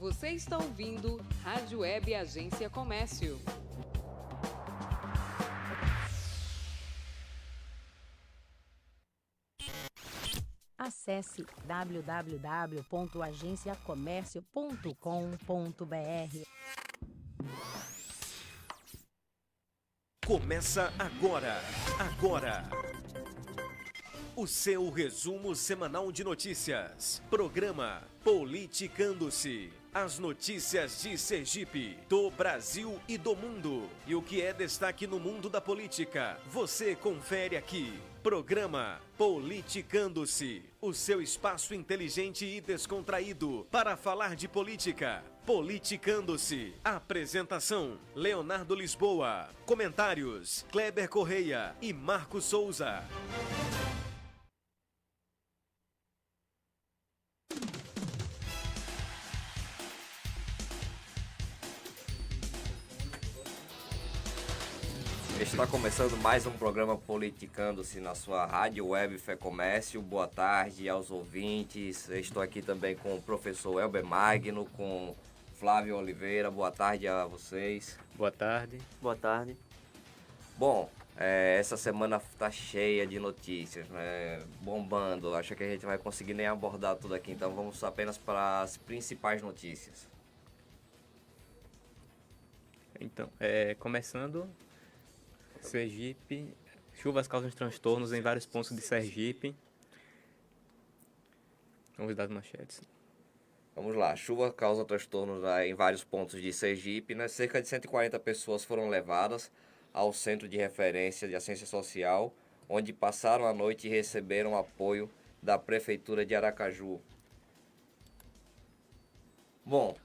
Você está ouvindo Rádio Web Agência Comércio. Acesse www.agenciacomércio.com.br. Começa agora, o seu resumo semanal de notícias. Programa Politicando-se. As notícias de Sergipe, do Brasil e do mundo. E o que é destaque no mundo da política, você confere aqui. Programa Politicando-se. O seu espaço inteligente e descontraído para falar de política. Politicando-se. Apresentação: Leonardo Lisboa. Comentários: Kleber Correia e Marcos Souza. Está começando mais um programa Politicando-se na sua rádio web Fé Comércio. Boa tarde aos ouvintes. Estou aqui também com o professor Elber Magno, com Flávio Oliveira. Boa tarde a vocês. Boa tarde. Boa tarde. Bom, essa semana está cheia de notícias, né? Bombando. Acho que a gente vai conseguir nem abordar tudo aqui, então vamos apenas para as principais notícias. Então, começando... Sergipe, chuvas causam transtornos em vários pontos de Sergipe. Vamos dar as manchetes. Vamos lá, chuva causa transtornos em vários pontos de Sergipe, né? Cerca de 140 pessoas foram levadas ao Centro de Referência de Assistência Social, onde passaram a noite e receberam apoio da Prefeitura de Aracaju. Bom,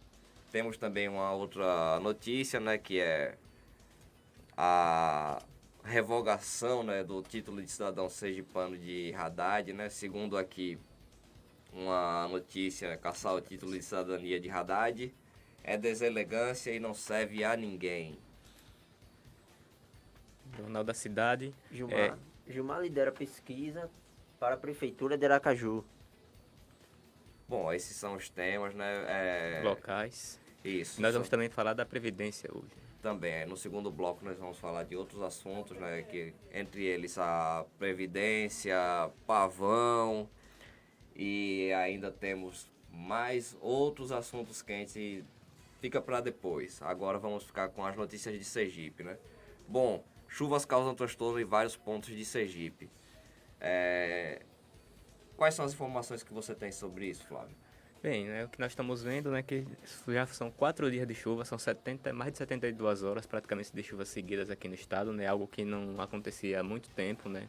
temos também uma outra notícia, né, que é a revogação, né, do título de cidadão sergipano de Haddad, né? Segundo aqui uma notícia, caçar o título de cidadania de Haddad é deselegância e não serve a ninguém. Jornal da Cidade. Gilmar lidera pesquisa para a Prefeitura de Aracaju. Bom, esses são os temas, né? Locais. Isso. Nós vamos também falar da Previdência hoje. Também, no segundo bloco nós vamos falar de outros assuntos, né, que entre eles a Previdência, Pavão, e ainda temos mais outros assuntos quentes e fica para depois. Agora vamos ficar com as notícias de Sergipe, né? Bom, chuvas causam transtorno em vários pontos de Sergipe. Quais são as informações que você tem sobre isso, Flávio? Bem, o que nós estamos vendo, né, que já são 4 dias de chuva, são mais de 72 horas praticamente de chuvas seguidas aqui no estado, né, algo que não acontecia há muito tempo, né.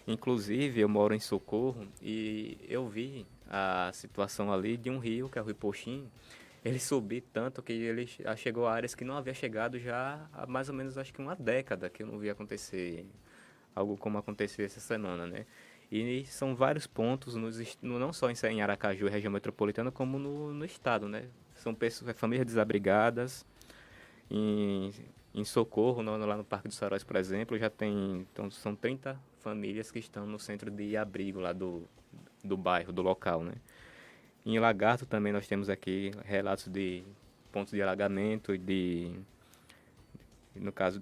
Inclusive, eu moro em Socorro e eu vi a situação ali de um rio, que é o Rio Poxim, ele subir tanto que ele chegou a áreas que não havia chegado já há mais ou menos, acho que uma década, que eu não vi acontecer algo como aconteceu essa semana, né. E são vários pontos, não só em Aracaju, região metropolitana, como no estado, né? São famílias desabrigadas. Em Socorro, lá no Parque dos Faróis, por exemplo, então, são 30 famílias que estão no centro de abrigo lá do bairro, do local, né? Em Lagarto também nós temos aqui relatos de pontos de alagamento e no caso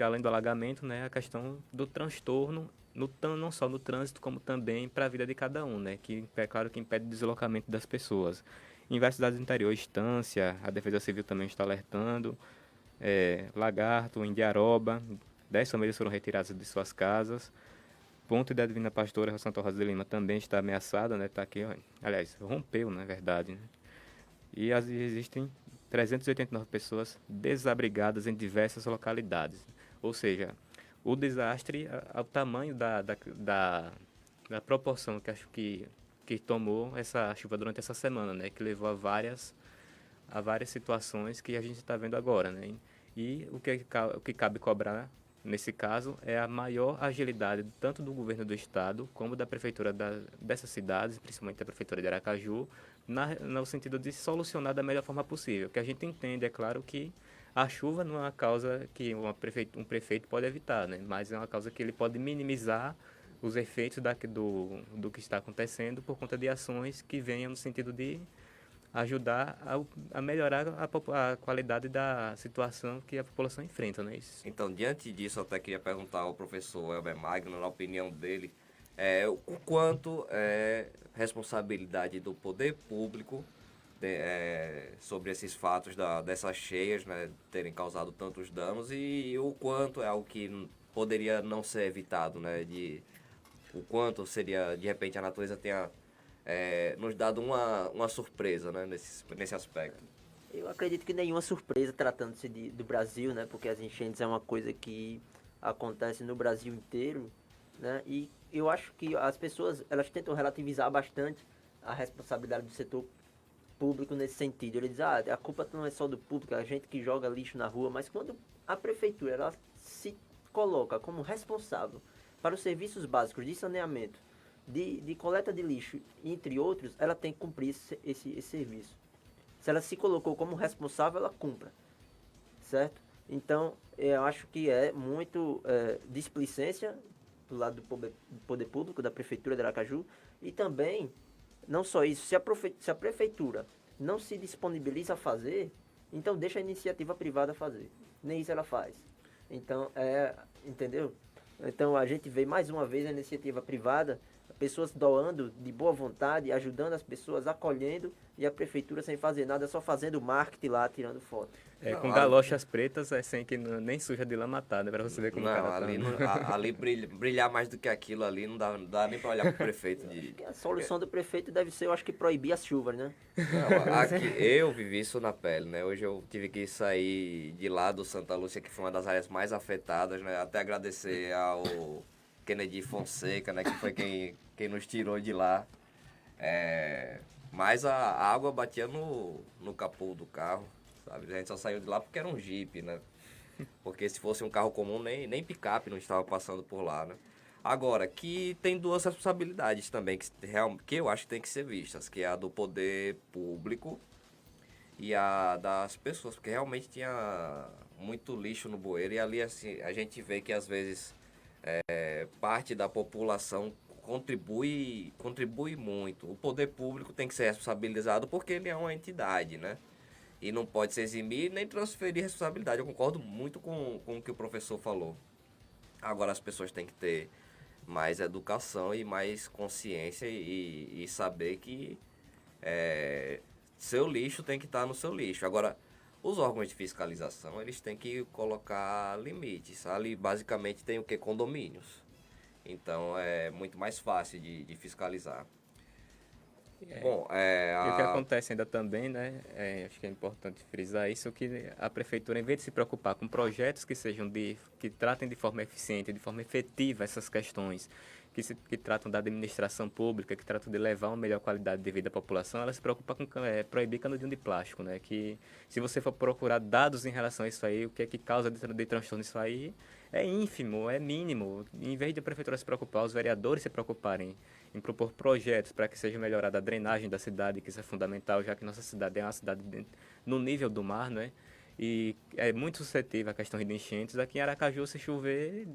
além do alagamento, né, a questão do transtorno, não só no trânsito, como também para a vida de cada um, né, que é claro que impede o deslocamento das pessoas. Em várias cidades do interior, Estância, a Defesa Civil também está alertando, Lagarto, Indiaroba, 10 famílias foram retiradas de suas casas, Ponte da Divina Pastora, Santa Rosa de Lima, também está ameaçada, né, está aqui, aliás, rompeu, na verdade, né, e existem 389 pessoas desabrigadas em diversas localidades. Ou seja, o desastre, ao tamanho da proporção que acho que tomou essa chuva durante essa semana, né? Que levou a várias situações que a gente está vendo agora, né? E o que cabe cobrar, nesse caso, é a maior agilidade tanto do governo do estado como da prefeitura dessas cidades, principalmente da prefeitura de Aracaju, no sentido de solucionar da melhor forma possível. O que a gente entende, é claro, que a chuva não é uma causa que um prefeito pode evitar, né? Mas é uma causa que ele pode minimizar os efeitos do que está acontecendo por conta de ações que venham no sentido de ajudar a melhorar a qualidade da situação que a população enfrenta, né? Isso. Então, diante disso, eu até queria perguntar ao professor Elber Magno, na opinião dele, o quanto é responsabilidade do poder público sobre esses fatos dessas cheias, né, terem causado tantos danos, e o quanto é algo que poderia não ser evitado, né, o quanto seria, de repente, a natureza tenha nos dado uma surpresa, né, nesse aspecto. Eu acredito que nenhuma surpresa tratando-se do Brasil, né? Porque as enchentes é uma coisa que acontece no Brasil inteiro, né? E eu acho que as pessoas, elas tentam relativizar bastante a responsabilidade do setor público nesse sentido. Eles dizem, a culpa não é só do público, é a gente que joga lixo na rua, mas quando a prefeitura ela se coloca como responsável para os serviços básicos de saneamento, de coleta de lixo, entre outros, ela tem que cumprir esse serviço. Se ela se colocou como responsável, ela cumpra, certo? Então, eu acho que é muito displicência do lado do poder público, da Prefeitura de Aracaju, e também, não só isso, se a Prefeitura não se disponibiliza a fazer, então deixa a iniciativa privada fazer. Nem isso ela faz. Então, entendeu? Então, a gente vê mais uma vez a iniciativa privada, pessoas doando de boa vontade, ajudando as pessoas, acolhendo, e a prefeitura sem fazer nada, só fazendo marketing lá, tirando foto. Com galochas pretas, sem que nem suja de lamatada, para você ver como o cara tá. Ali brilhar mais do que aquilo ali, não dá nem para olhar pro prefeito. A solução do prefeito deve ser, eu acho que proibir as chuvas, né? Não, aqui, eu vivi isso na pele, né? Hoje eu tive que sair de lá do Santa Lúcia, que foi uma das áreas mais afetadas, né? Até agradecer ao Kennedy Fonseca, né? Que foi quem nos tirou de lá. Mas a água batia no capô do carro, sabe? A gente só saiu de lá porque era um Jeep, né? Porque se fosse um carro comum, nem picape não estava passando por lá, né? Agora, que tem duas responsabilidades também que eu acho que tem que ser vistas, que é a do poder público e a das pessoas, porque realmente tinha muito lixo no bueiro, e ali assim, a gente vê que às vezes parte da população contribui muito. O poder público tem que ser responsabilizado porque ele é uma entidade, né? E não pode se eximir nem transferir responsabilidade. Eu concordo muito com o que o professor falou. Agora as pessoas têm que ter mais educação e mais consciência e saber que seu lixo tem que estar no seu lixo. Agora, os órgãos de fiscalização, eles têm que colocar limites. Ali, basicamente, tem o que? Condomínios. Então, é muito mais fácil de fiscalizar. Bom, E o que acontece ainda também, né, acho que é importante frisar isso, que a prefeitura, em vez de se preocupar com projetos que tratem de forma eficiente, de forma efetiva essas questões, que tratam da administração pública, que tratam de levar uma melhor qualidade de vida à população, ela se preocupa com proibir canudinho de plástico, né, que se você for procurar dados em relação a isso aí, o que é que causa de transtorno isso aí, é ínfimo, é mínimo. Em vez de a prefeitura se preocupar, os vereadores se preocuparem em propor projetos para que seja melhorada a drenagem da cidade, que isso é fundamental, já que nossa cidade é uma cidade no nível do mar, né? E é muito suscetível à questão de enchentes. Aqui em Aracaju, se chover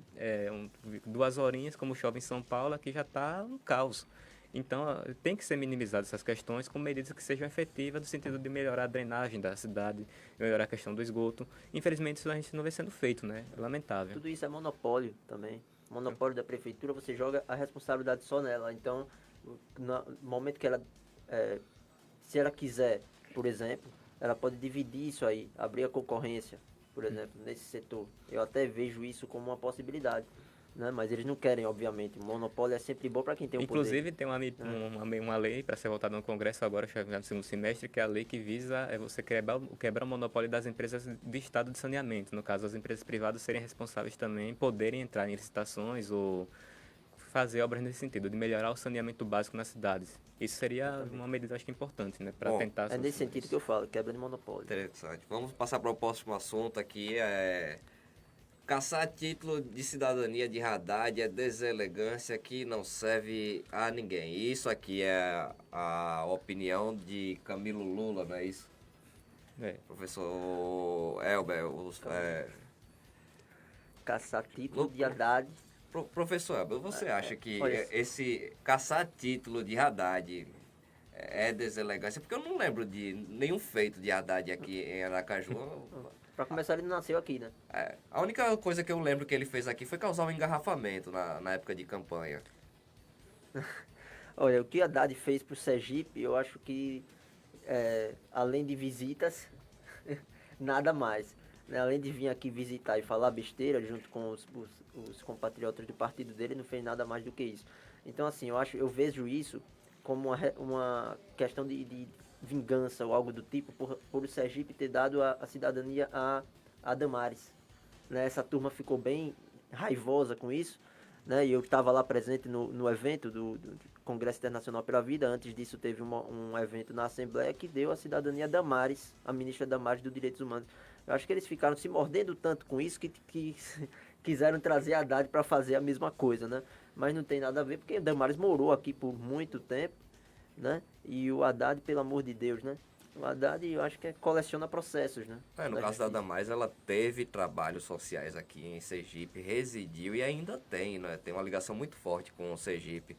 2 horinhas, como chove em São Paulo, aqui já está um caos. Então, tem que ser minimizadas essas questões com medidas que sejam efetivas no sentido de melhorar a drenagem da cidade, melhorar a questão do esgoto. Infelizmente, isso a gente não vê sendo feito, né? É lamentável. Tudo isso é monopólio também. Monopólio da prefeitura, você joga a responsabilidade só nela. Então, no momento que ela, se ela quiser, por exemplo, ela pode dividir isso aí, abrir a concorrência, por exemplo, nesse setor. Eu até vejo isso como uma possibilidade. Né? Mas eles não querem, obviamente. O monopólio é sempre bom para quem tem o poder. Inclusive, tem uma lei para ser votada no Congresso agora, no segundo semestre, que é a lei que visa você quebrar o monopólio das empresas de estado de saneamento. No caso, as empresas privadas serem responsáveis também, poderem entrar em licitações ou fazer obras nesse sentido, de melhorar o saneamento básico nas cidades. Isso seria uma medida, acho que importante, né? Para tentar... É nesse sentido que eu falo, quebra de monopólio. Interessante. Vamos passar para o próximo assunto aqui, caçar título de cidadania de Haddad é deselegância que não serve a ninguém. Isso aqui é a opinião de Camilo Lula, não é isso? Professor Elber, caçar título de Haddad Professor Abel, você acha que olha, esse caçar título de Haddad é deselegância? Porque eu não lembro de nenhum feito de Haddad aqui em Aracaju. Pra começar, ele não nasceu aqui, né? A única coisa que eu lembro que ele fez aqui foi causar um engarrafamento na época de campanha. Olha, o que a Haddad fez pro Sergipe, eu acho que, além de visitas, nada mais. Né? Além de vir aqui visitar e falar besteira junto com os compatriotas do partido dele, não fez nada mais do que isso. Então, assim, eu vejo isso como uma questão de vingança ou algo do tipo, por o Sergipe ter dado a cidadania a Damares. Né? Essa turma ficou bem raivosa com isso, né? E eu estava lá presente no evento do Congresso Internacional pela Vida. Antes disso teve um evento na Assembleia que deu a cidadania a Damares, a ministra Damares dos Direitos Humanos. Eu acho que eles ficaram se mordendo tanto com isso que quiseram trazer a Haddad para fazer a mesma coisa, né? Mas não tem nada a ver, porque Damares morou aqui por muito tempo, né? E o Haddad, pelo amor de Deus, né? O Haddad, eu acho que coleciona processos, né? No caso da Damares, ela teve trabalhos sociais aqui em Sergipe, residiu e ainda tem, né? Tem uma ligação muito forte com o Sergipe.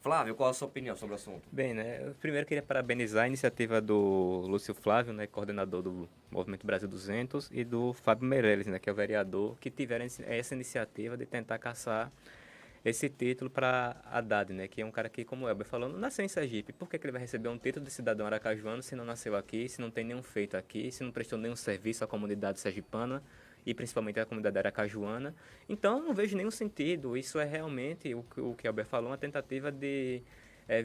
Flávio, qual a sua opinião sobre o assunto? Bem, né, eu primeiro queria parabenizar a iniciativa do Lúcio Flávio, né, coordenador do Movimento Brasil 200, e do Fábio Meirelles, né, que é o vereador, que tiveram essa iniciativa de tentar caçar esse título para Haddad, né, que é um cara que, como o Elber falou, não nasceu em Sergipe. Por que ele vai receber um título de cidadão aracajuano se não nasceu aqui, se não tem nenhum feito aqui, se não prestou nenhum serviço à comunidade sergipana e principalmente à comunidade aracajuana? Então, não vejo nenhum sentido. Isso é realmente, o que o Elber falou, uma tentativa de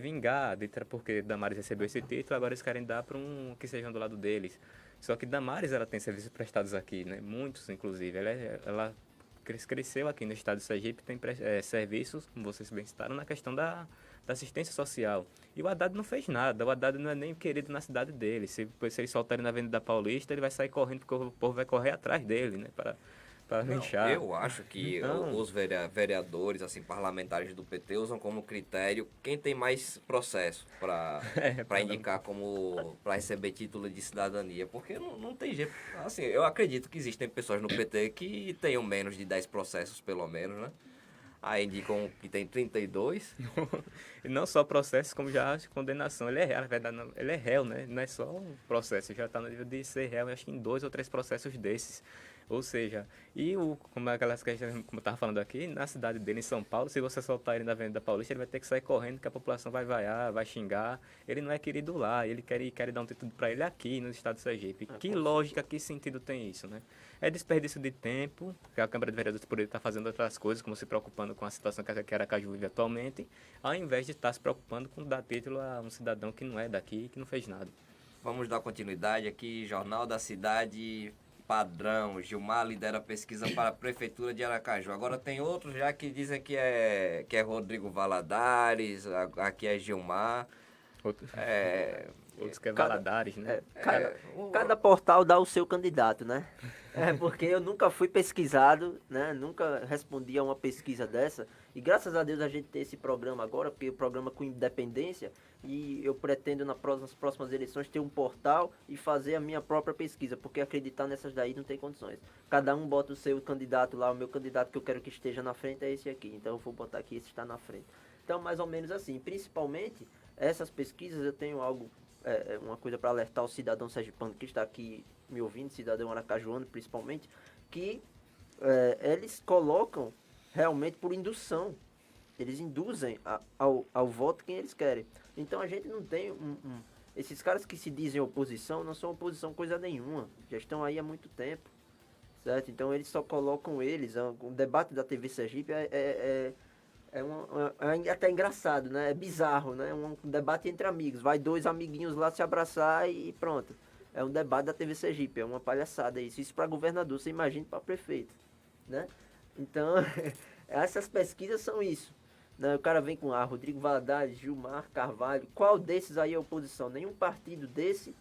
vingar, porque Damares recebeu esse título, agora eles querem dar para um que seja do lado deles. Só que Damares, ela tem serviços prestados aqui, né, muitos, inclusive. Ela cresceu aqui no estado de Sergipe, tem serviços, como vocês bem citaram, na questão da assistência social. E o Haddad não fez nada, o Haddad não é nem querido na cidade dele. Se ele soltar ele na Avenida Paulista, ele vai sair correndo, porque o povo vai correr atrás dele, né, para linchar. Eu acho que Então, os vereadores, assim, parlamentares do PT usam como critério quem tem mais processo para indicar como para receber título de cidadania, porque não tem jeito. Assim, eu acredito que existem pessoas no PT que tenham menos de 10 processos, pelo menos, né? Aí indicam que tem 32. E não só processo, como já a condenação. Ele é réu, na verdade, ele é réu, né? Não é só um processo, já está no nível de ser réu, acho que em 2 ou 3 processos desses. Ou seja, como aquelas questões, como eu estava falando aqui, na cidade dele, em São Paulo, se você soltar ele na Avenida Paulista, ele vai ter que sair correndo, que a população vai vaiar, vai xingar. Ele não é querido lá, ele quer dar um título para ele aqui, no estado de Sergipe. Que lógica, que sentido tem isso, né? É desperdício de tempo, que a Câmara de Vereadores poderia estar fazendo outras coisas, como se preocupando com a situação que Aracaju vive atualmente, ao invés de estar se preocupando com dar título a um cidadão que não é daqui e que não fez nada. Vamos dar continuidade aqui, Jornal da Cidade Padrão. Gilmar lidera a pesquisa para a Prefeitura de Aracaju. Agora tem outros já que dizem que é Rodrigo Valadares, aqui é Gilmar. Outros que é Valadares, né? Cada portal dá o seu candidato, né? Porque eu nunca fui pesquisado, né? Nunca respondi a uma pesquisa dessa. E graças a Deus a gente tem esse programa agora, porque o programa com independência, e eu pretendo nas próximas eleições ter um portal e fazer a minha própria pesquisa, porque acreditar nessas daí não tem condições. Cada um bota o seu candidato lá, o meu candidato que eu quero que esteja na frente é esse aqui. Então eu vou botar aqui, esse está na frente. Então mais ou menos assim. Principalmente essas pesquisas, eu tenho algo, uma coisa para alertar o cidadão sergipano que está aqui me ouvindo, cidadão aracajuano principalmente, que eles colocam realmente por indução. Eles induzem ao voto quem eles querem. Então a gente não tem esses caras que se dizem oposição, não são oposição coisa nenhuma. Já estão aí há muito tempo. Certo? Então eles só colocam eles. O debate da TV Sergipe é até engraçado, né? É bizarro, né? Um debate entre amigos. Vai 2 amiguinhos lá se abraçar e pronto. É um debate da TV Sergipe. É uma palhaçada isso. Isso para governador, você imagina para prefeito, né? Então, essas pesquisas são isso. Né? O cara vem com Rodrigo Valadares, Gilmar Carvalho. Qual desses aí é oposição? Nenhum partido desse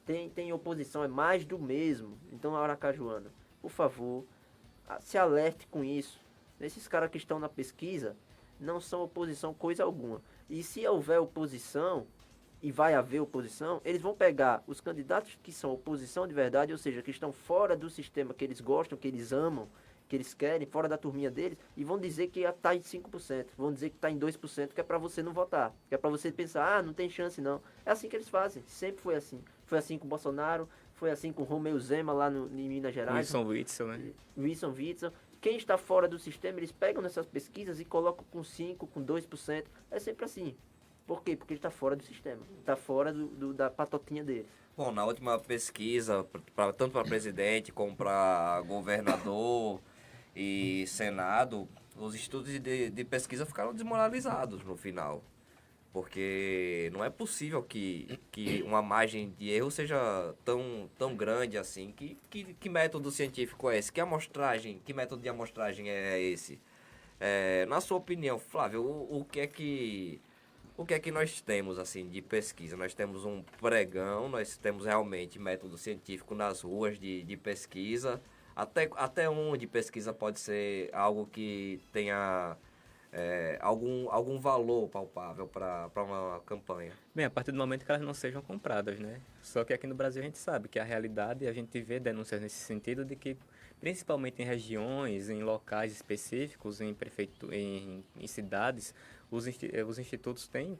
tem oposição. É mais do mesmo. Então, a Aracajuana, por favor, se alerte com isso. Esses caras que estão na pesquisa não são oposição coisa alguma. E se houver oposição, e vai haver oposição, eles vão pegar os candidatos que são oposição de verdade, ou seja, que estão fora do sistema que eles gostam, que eles amam, que eles querem, fora da turminha deles, e vão dizer que está em 5%, vão dizer que está em 2%, que é para você não votar, que é para você pensar, não tem chance não. É assim que eles fazem, sempre foi assim. Foi assim com o Bolsonaro, foi assim com o Romeu Zema lá em Minas Gerais. Wilson Witzel, né? Wilson Witzel. Quem está fora do sistema, eles pegam nessas pesquisas e colocam com 5%, com 2%. É sempre assim. Por quê? Porque ele está fora do sistema. Está fora da patotinha dele. Bom, na última pesquisa, tanto para presidente como para governador e Senado, os institutos de pesquisa ficaram desmoralizados no final. Porque não é possível que uma margem de erro seja tão grande assim. Que método científico é esse? Que método de amostragem é esse? Na sua opinião, Flávio, o que é que nós temos assim de pesquisa? Nós temos um pregão, nós temos realmente método científico nas ruas de pesquisa. Até onde pesquisa pode ser algo que tenha algum valor palpável para uma campanha? Bem, a partir do momento que elas não sejam compradas, né? Só que aqui no Brasil a gente sabe que a realidade, a gente vê denúncias nesse sentido de que, principalmente em regiões, em locais específicos, em cidades, os institutos têm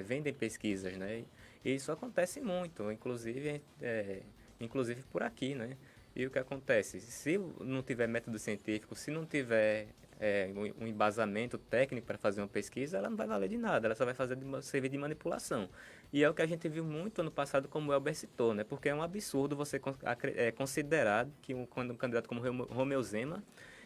vendem pesquisas, né? E isso acontece muito, inclusive por aqui, né? E o que acontece? Se não tiver método científico, se não tiver um embasamento técnico para fazer uma pesquisa, ela não vai valer de nada, ela só vai servir de manipulação. E é o que a gente viu muito ano passado, como o Elber citou, né? Porque é um absurdo você considerar que quando um candidato como Romeu Zema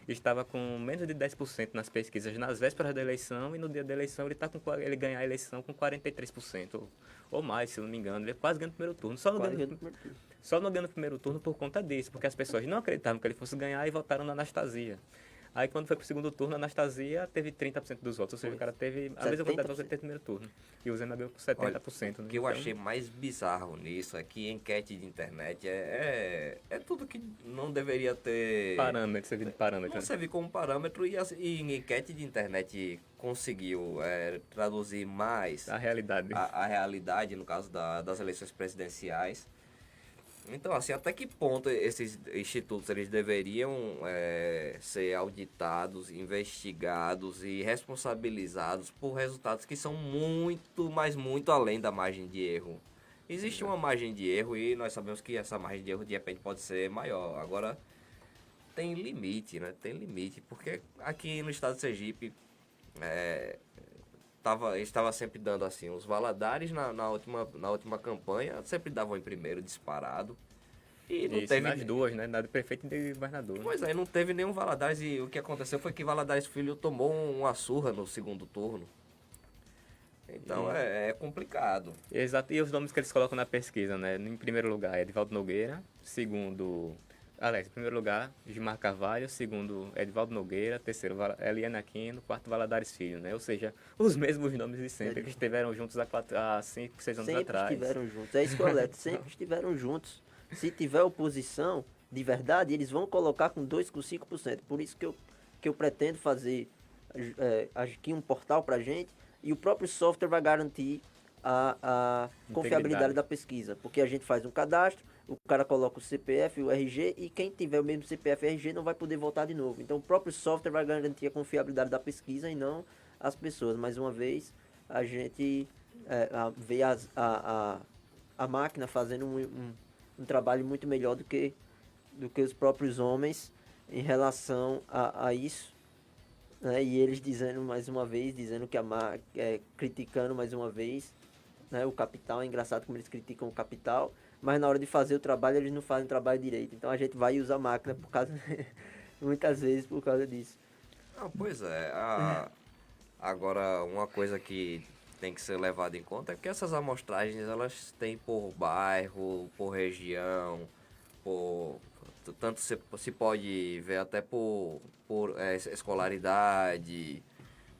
estava com menos de 10% nas pesquisas nas vésperas da eleição, e no dia da eleição ele ganha a eleição com 43%, ou mais, se não me engano. Ele quase ganha no primeiro turno. Só não ganha no primeiro turno por conta disso, porque as pessoas não acreditavam que ele fosse ganhar e votaram na Anastasia. Aí quando foi pro segundo turno, a Anastasia teve 30% dos votos, ou seja, o cara teve a mesma quantidade de votos que teve no primeiro turno. E o Zema ganhou com 70%. Olha, o que eu achei mais bizarro nisso é que enquete de internet é tudo que não deveria ter... Servir de parâmetro. Não servir como parâmetro, e enquete de internet conseguiu traduzir mais A realidade. A realidade, no caso das eleições presidenciais. Então, assim, até que ponto esses institutos eles deveriam ser auditados, investigados e responsabilizados por resultados que são muito, mas muito além da margem de erro. Existe uma margem de erro e nós sabemos que essa margem de erro de repente pode ser maior. Agora, tem limite, né? Tem limite, porque aqui no estado de Sergipe estava sempre dando assim, os Valadares na última campanha sempre davam em primeiro disparado. E não Isso, teve nas duas, né? Na do prefeito e do governador. Pois é, não teve nenhum Valadares, e o que aconteceu foi que Valadares Filho tomou uma surra no segundo turno. Então é complicado. Exato, e os nomes que eles colocam na pesquisa, né? Em primeiro lugar, Edivaldo Nogueira, em primeiro lugar, Gilmar Carvalho, segundo, Edivaldo Nogueira, terceiro, Eliane Aquino, quarto, Valadares Filho, né? Ou seja, os mesmos nomes de sempre, que estiveram juntos há 5, 6 anos atrás. Sempre estiveram juntos, é isso que eu alerto, sempre estiveram juntos. Se tiver oposição, de verdade, eles vão colocar com 2%, com 5%. Por isso que eu pretendo fazer aqui um portal pra gente, e o próprio software vai garantir a confiabilidade da pesquisa, porque a gente faz um cadastro, o cara coloca o CPF, o RG, e quem tiver o mesmo CPF e RG não vai poder votar de novo. Então o próprio software vai garantir a confiabilidade da pesquisa e não as pessoas. Mais uma vez, a gente vê a máquina fazendo um trabalho muito melhor do que os próprios homens em relação a isso. Né? E eles dizendo mais uma vez, criticando mais uma vez, né? O capital. É engraçado como eles criticam o capital, mas na hora de fazer o trabalho eles não fazem o trabalho direito. Então a gente vai usar a máquina muitas vezes por causa disso. Pois é. Agora, uma coisa que tem que ser levada em conta é que essas amostragens elas têm por bairro, por região, tanto se pode ver até por escolaridade,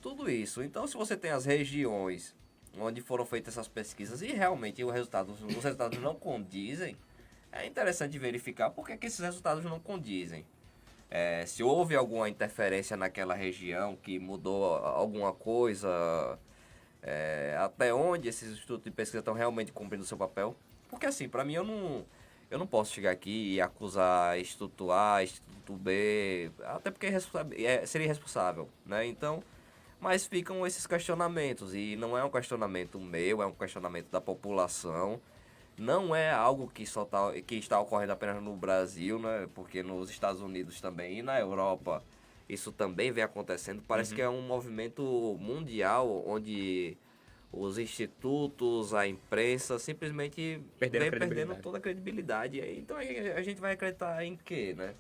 tudo isso. Então, se você tem as regiões onde foram feitas essas pesquisas e realmente os resultados não condizem, é interessante verificar por que esses resultados não condizem. Se houve alguma interferência naquela região que mudou alguma coisa, até onde esses institutos de pesquisa estão realmente cumprindo o seu papel. Porque assim, para mim, eu eu não posso chegar aqui e acusar Instituto A, Instituto B, até porque seria irresponsável, né? Então, mas ficam esses questionamentos, e não é um questionamento meu, é um questionamento da população. Não é algo que está ocorrendo apenas no Brasil, né? Porque nos Estados Unidos também e na Europa isso também vem acontecendo. Parece que é um movimento mundial onde os institutos, a imprensa simplesmente vem perdendo toda a credibilidade. Então a gente vai acreditar em quê, né?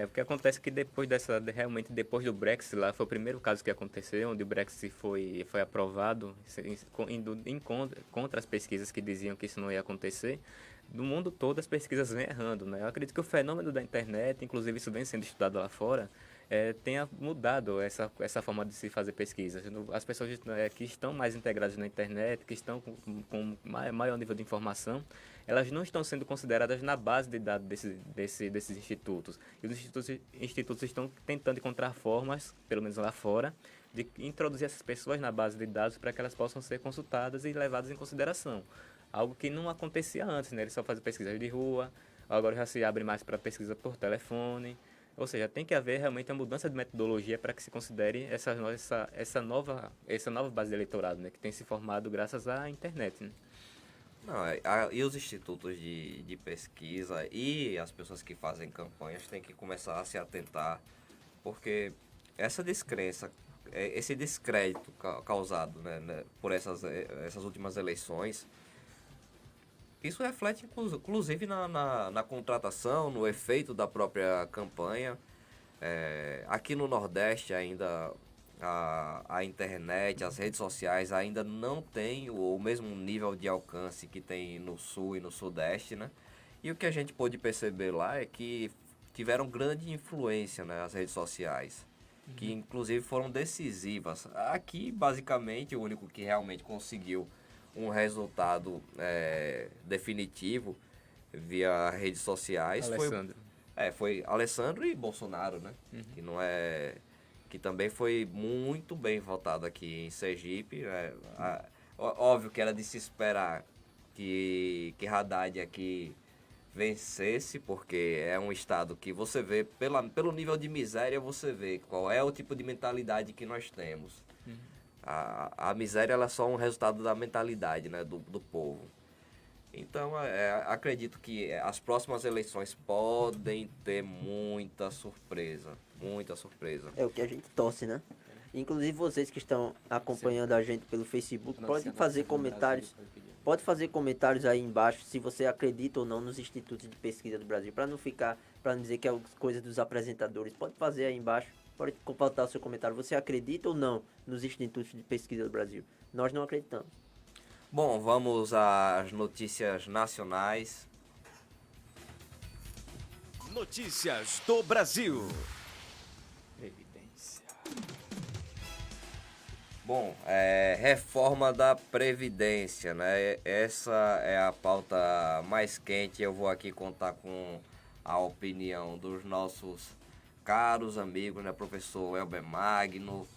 O que acontece é que realmente depois do Brexit lá, foi o primeiro caso que aconteceu, onde o Brexit foi aprovado, indo contra as pesquisas que diziam que isso não ia acontecer. No mundo todo as pesquisas vêm errando, né? Eu acredito que o fenômeno da internet, inclusive isso vem sendo estudado lá fora, tenha mudado essa forma de se fazer pesquisas. As pessoas que estão mais integradas na internet, que estão com maior nível de informação, elas não estão sendo consideradas na base de dados desses institutos. E os institutos estão tentando encontrar formas, pelo menos lá fora, de introduzir essas pessoas na base de dados para que elas possam ser consultadas e levadas em consideração. Algo que não acontecia antes, né? Eles só faziam pesquisas de rua, agora já se abre mais para pesquisa por telefone. Ou seja, tem que haver realmente uma mudança de metodologia para que se considere essa nova base de eleitorado, né? Que tem se formado graças à internet, né? Não, e os institutos de pesquisa e as pessoas que fazem campanhas têm que começar a se atentar, porque essa descrença, esse descrédito causado, né, por essas últimas eleições, isso reflete inclusive na contratação, no efeito da própria campanha. Aqui no Nordeste ainda a internet, as redes sociais ainda não têm o mesmo nível de alcance que tem no Sul e no Sudeste, né? E o que a gente pôde perceber lá é que tiveram grande influência, né, as redes sociais, que inclusive foram decisivas. Aqui, basicamente, o único que realmente conseguiu um resultado definitivo via redes sociais foi Alessandro e Bolsonaro, né? Que também foi muito bem votado aqui em Sergipe. Óbvio que era de se esperar que Haddad aqui vencesse, porque é um estado que você vê, pelo nível de miséria, você vê qual é o tipo de mentalidade que nós temos. A miséria ela é só um resultado da mentalidade, né, do povo. Então, acredito que as próximas eleições podem ter muita surpresa. Muita surpresa. É o que a gente torce, né? Inclusive vocês que estão acompanhando a gente pelo Facebook, podem fazer comentários. Pode fazer comentários aí embaixo se você acredita ou não nos institutos de pesquisa do Brasil. Para não dizer que é coisa dos apresentadores. Pode fazer aí embaixo. Pode completar o seu comentário. Você acredita ou não nos institutos de pesquisa do Brasil? Nós não acreditamos. Bom, vamos às notícias nacionais. Notícias do Brasil. Evidência. Bom, reforma da Previdência, né? Essa é a pauta mais quente. Eu vou aqui contar com a opinião dos nossos caros amigos, né? Professor Elber Magno,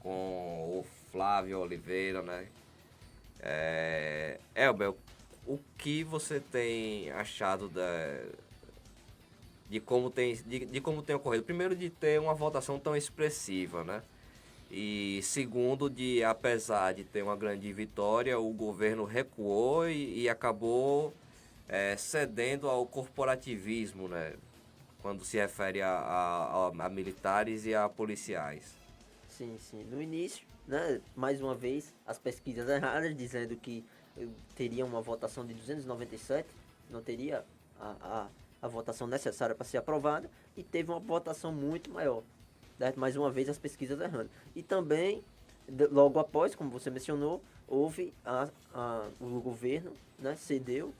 com o Flávio Oliveira, né? Elber, o que você tem achado de como tem ocorrido? Primeiro, de ter uma votação tão expressiva, né? E segundo, apesar de ter uma grande vitória, o governo recuou e acabou cedendo ao corporativismo, né? Quando se refere a militares e a policiais. Sim. No início, né, mais uma vez, as pesquisas erradas, dizendo que teria uma votação de 297, não teria a votação necessária para ser aprovada, e teve uma votação muito maior. Certo? Mais uma vez, as pesquisas errando. E também, logo após, como você mencionou, houve o governo, né, cedeu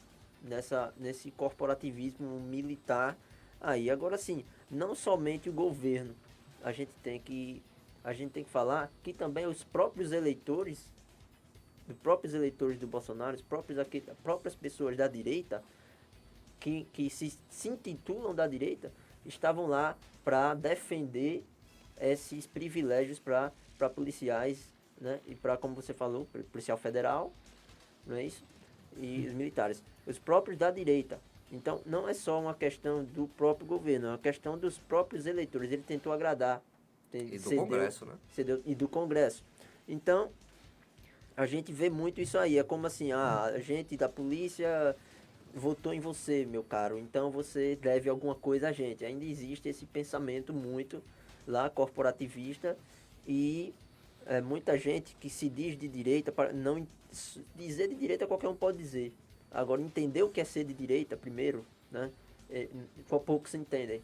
nesse corporativismo militar. Aí, agora sim, não somente o governo, a gente tem que falar que também os próprios eleitores do Bolsonaro, as próprias pessoas da direita, que se intitulam da direita, estavam lá para defender esses privilégios para policiais, né? E para, como você falou, policial federal, não é isso? E os militares. Os próprios da direita Então, não é só uma questão do próprio governo, é uma questão dos próprios eleitores. Ele tentou agradar. E do Congresso, né? E do Congresso. Então, a gente vê muito isso aí. É como assim, a gente da polícia votou em você, meu caro, então você deve alguma coisa a gente. Ainda existe esse pensamento muito lá corporativista e muita gente que se diz de direita, não dizer de direita qualquer um pode dizer. Agora, entender o que é ser de direita primeiro, né? Poucos entendem.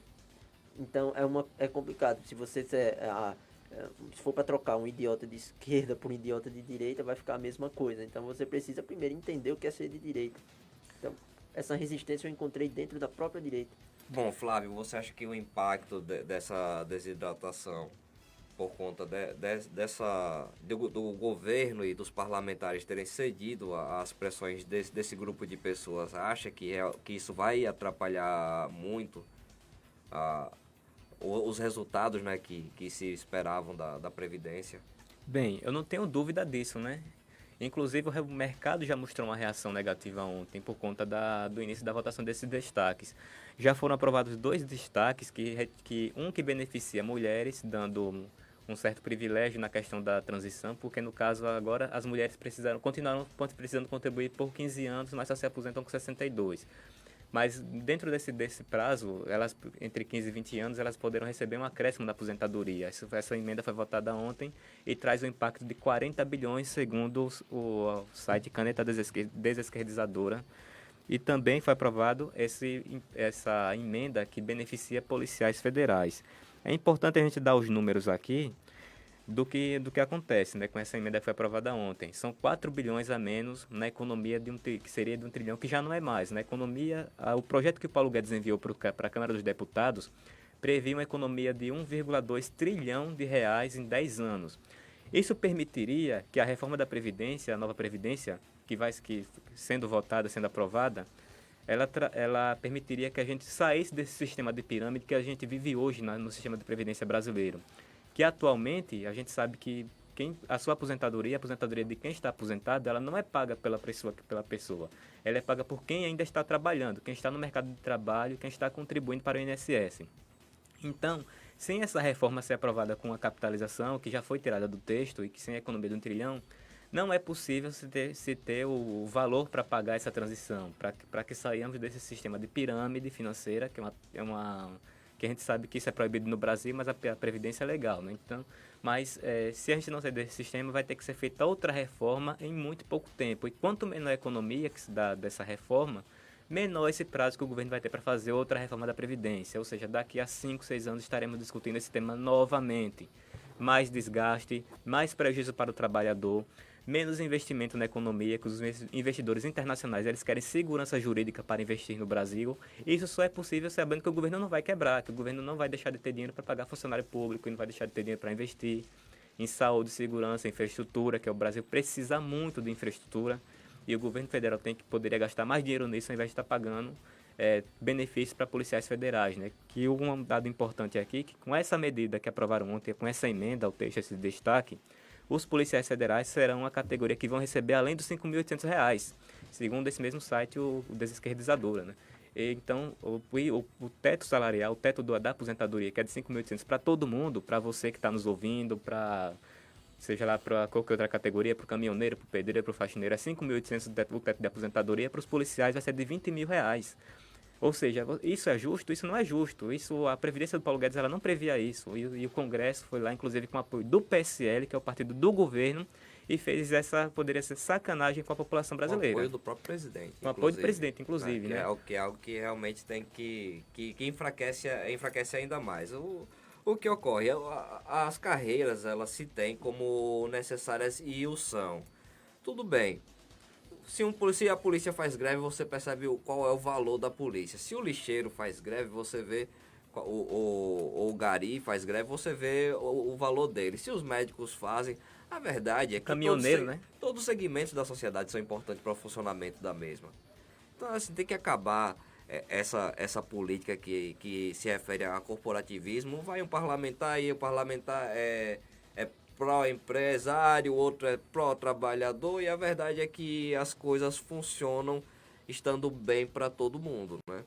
Então, é complicado. Se você se for para trocar um idiota de esquerda por um idiota de direita, vai ficar a mesma coisa. Então, você precisa primeiro entender o que é ser de direita. Então, essa resistência eu encontrei dentro da própria direita. Bom, Flávio, você acha que o impacto dessa desidratação por conta do governo e dos parlamentares terem cedido às pressões desse grupo de pessoas, acha que isso vai atrapalhar muito os resultados, né, que se esperavam da Previdência? Bem, eu não tenho dúvida disso, né? Inclusive, o mercado já mostrou uma reação negativa ontem por conta do início da votação desses destaques. Já foram aprovados 2 destaques, que beneficia mulheres, dando um certo privilégio na questão da transição, porque no caso agora as mulheres continuaram precisando contribuir por 15 anos, mas só se aposentam com 62. Mas dentro desse prazo, entre 15 e 20 anos, elas poderão receber um acréscimo da aposentadoria. Essa emenda foi votada ontem e traz um impacto de 40 bilhões, segundo o site Caneta Desesquerdizadora. E também foi aprovado essa emenda que beneficia policiais federais. É importante a gente dar os números aqui do que acontece, né, com essa emenda que foi aprovada ontem. São 4 bilhões a menos na economia que seria de 1 trilhão, que já não é mais. Na economia, o projeto que o Paulo Guedes enviou para a Câmara dos Deputados previa uma economia de 1,2 trilhão de reais em 10 anos. Isso permitiria que a reforma da Previdência, a nova Previdência, que sendo votada, sendo aprovada, ela permitiria que a gente saísse desse sistema de pirâmide que a gente vive hoje no sistema de previdência brasileiro. Que atualmente a gente sabe que a sua aposentadoria, a aposentadoria de quem está aposentado, ela não é paga pela pessoa. Ela é paga por quem ainda está trabalhando, quem está no mercado de trabalho, quem está contribuindo para o INSS. Então, sem essa reforma ser aprovada com a capitalização, que já foi tirada do texto, e que sem a economia de 1 trilhão, não é possível se ter o valor para pagar essa transição, para que saiamos desse sistema de pirâmide financeira, que que a gente sabe que isso é proibido no Brasil, mas a Previdência é legal, né? Então, mas se a gente não sair desse sistema, vai ter que ser feita outra reforma em muito pouco tempo. E quanto menor a economia que se dá dessa reforma, menor esse prazo que o governo vai ter para fazer outra reforma da Previdência. Ou seja, daqui a 5, 6 anos estaremos discutindo esse tema novamente. Mais desgaste, mais prejuízo para o trabalhador, menos investimento na economia, que os investidores internacionais eles querem segurança jurídica para investir no Brasil. Isso só é possível sabendo que o governo não vai quebrar, que o governo não vai deixar de ter dinheiro para pagar funcionário público, e não vai deixar de ter dinheiro para investir em saúde, segurança, infraestrutura, que o Brasil precisa muito de infraestrutura, e o governo federal poderia gastar mais dinheiro nisso ao invés de estar pagando benefícios para policiais federais, né? Que um dado importante aqui, que com essa medida que aprovaram ontem, com essa emenda ao texto, esse destaque, os policiais federais serão a categoria que vão receber além dos R$ 5.800, segundo esse mesmo site, o Desesquerdizadora, né? Então, o teto salarial, o teto da aposentadoria, que é de 5.800 para todo mundo, para você que está nos ouvindo, seja lá para qualquer outra categoria, para o caminhoneiro, para o pedreiro, para o faxineiro, é 5.800 o teto de aposentadoria, para os policiais vai ser de R$ 20.000. Ou seja, isso é justo? Isso não é justo. A Previdência do Paulo Guedes ela não previa isso. E o Congresso foi lá, inclusive, com apoio do PSL, que é o partido do governo, e fez poderia ser sacanagem com a população brasileira. Com apoio do próprio presidente. Com apoio do presidente, inclusive, né? É algo que realmente tem que enfraquece ainda mais. O que ocorre? As carreiras, elas se têm como necessárias e o são. Tudo bem. Se a polícia faz greve, você percebe qual é o valor da polícia. Se o lixeiro faz greve, você vê, o gari faz greve, você vê o valor dele. Se os médicos fazem, a verdade é que todos os segmentos da sociedade são importantes para o funcionamento da mesma. Então, assim, tem que acabar essa política que se refere a corporativismo. Vai um parlamentar e o parlamentar é pró-empresário, o outro é pró-trabalhador, e a verdade é que as coisas funcionam estando bem para todo mundo, né?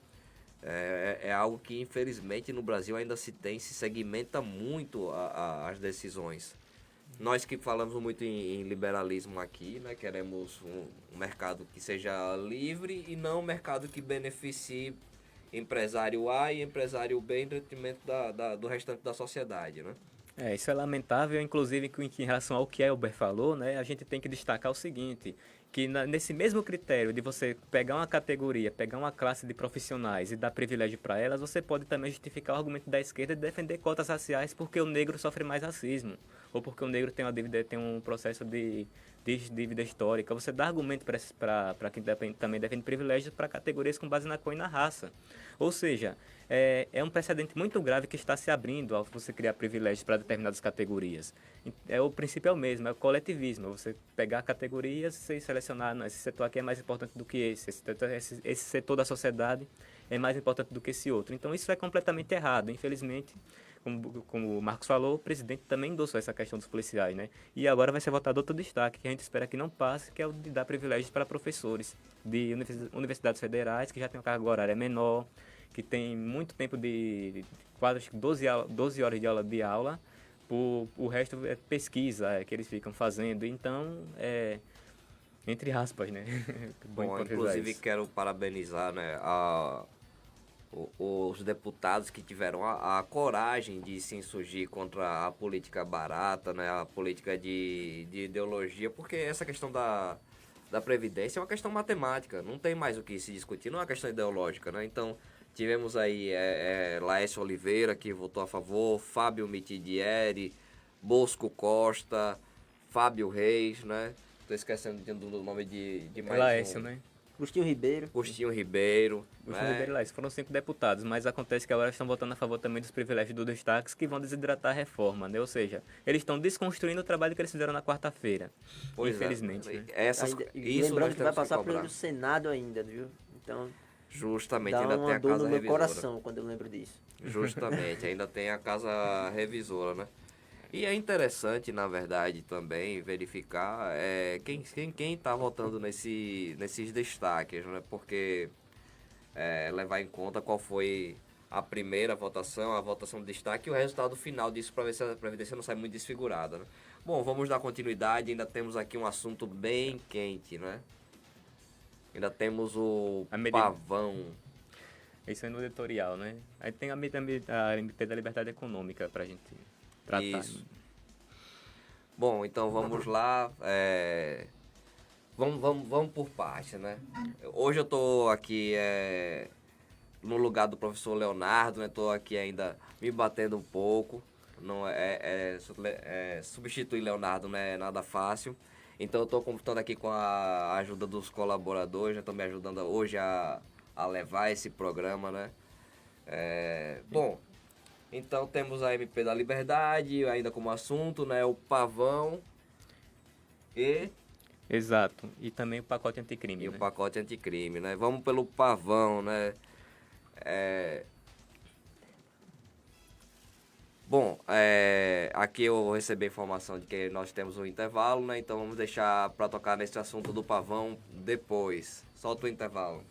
É algo que, infelizmente, no Brasil ainda se segmenta muito as decisões. Nós que falamos muito em liberalismo aqui, né, queremos um mercado que seja livre e não um mercado que beneficie empresário A e empresário B em detrimento do restante da sociedade, né? Isso é lamentável, inclusive em relação ao que Elber falou, né, a gente tem que destacar o seguinte, que nesse mesmo critério de você pegar uma categoria, pegar uma classe de profissionais e dar privilégio para elas, você pode também justificar o argumento da esquerda de defender cotas raciais porque o negro sofre mais racismo, ou porque o negro tem um processo de dívida histórica. Você dá argumento para quem também defende privilégios para categorias com base na cor e na raça. Ou seja, é um precedente muito grave que está se abrindo ao você criar privilégios para determinadas categorias. O princípio é o mesmo, é o coletivismo. É você pegar categorias e selecionar, não, esse setor aqui é mais importante do que esse setor da sociedade é mais importante do que esse outro. Então isso é completamente errado. Infelizmente, como o Marcos falou, o presidente também endossou essa questão dos policiais, né? E agora vai ser votado outro destaque, que a gente espera que não passe, que é o de dar privilégios para professores de universidades federais, que já tem uma carga horária menor, que tem muito tempo de quase 12 horas de aula, o resto é pesquisa que eles ficam fazendo. Então, entre aspas, né? Bom, inclusive quero parabenizar, né, os deputados que tiveram a coragem de se insurgir contra a política barata, né, a política de ideologia, porque essa questão da Previdência é uma questão matemática, não tem mais o que se discutir, não é uma questão ideológica, né? Então, tivemos aí Laércio Oliveira, que votou a favor, Fábio Mitidieri, Bosco Costa, Fábio Reis, né? Estou esquecendo do nome de mais Laércio, né? Agostinho Ribeiro. Agostinho Ribeiro e Laércio. Foram 5 deputados, mas acontece que agora estão votando a favor também dos privilégios dos destaques que vão desidratar a reforma, né? Ou seja, eles estão desconstruindo o trabalho que eles fizeram na quarta-feira, infelizmente. Né? Lembrando que vai passar pelo Senado ainda, viu? Então, justamente, ainda tem a casa revisora. Dá uma dor no meu revisora. coração quando eu lembro disso. Justamente, ainda tem a casa revisora, né? E é interessante, na verdade, também verificar quem está votando nesses destaques, né? Porque levar em conta qual foi a primeira votação, a votação de destaque e o resultado final disso para ver se a Previdência não sai muito desfigurada, né? Bom, vamos dar continuidade, ainda temos aqui um assunto bem quente, né? Ainda temos o pavão. Isso é no editorial, né? Aí tem a MP da Liberdade Econômica para a gente tratar. Isso. Bom, então vamos lá. Vamos por parte, né? Hoje eu estou aqui no lugar do professor Leonardo, né? Estou aqui ainda me batendo um pouco. Não substituir Leonardo não é nada fácil. Então eu estou contando aqui com a ajuda dos colaboradores, já estão me ajudando hoje a levar esse programa, né? Bom, então temos a MP da Liberdade, ainda como assunto, né? O pavão e... Exato, e também o pacote anticrime, E né? o pacote anticrime, né? Vamos pelo pavão, né? Bom, aqui eu recebi a informação de que nós temos um intervalo, né? Então vamos deixar para tocar nesse assunto do pavão depois. Solta o intervalo.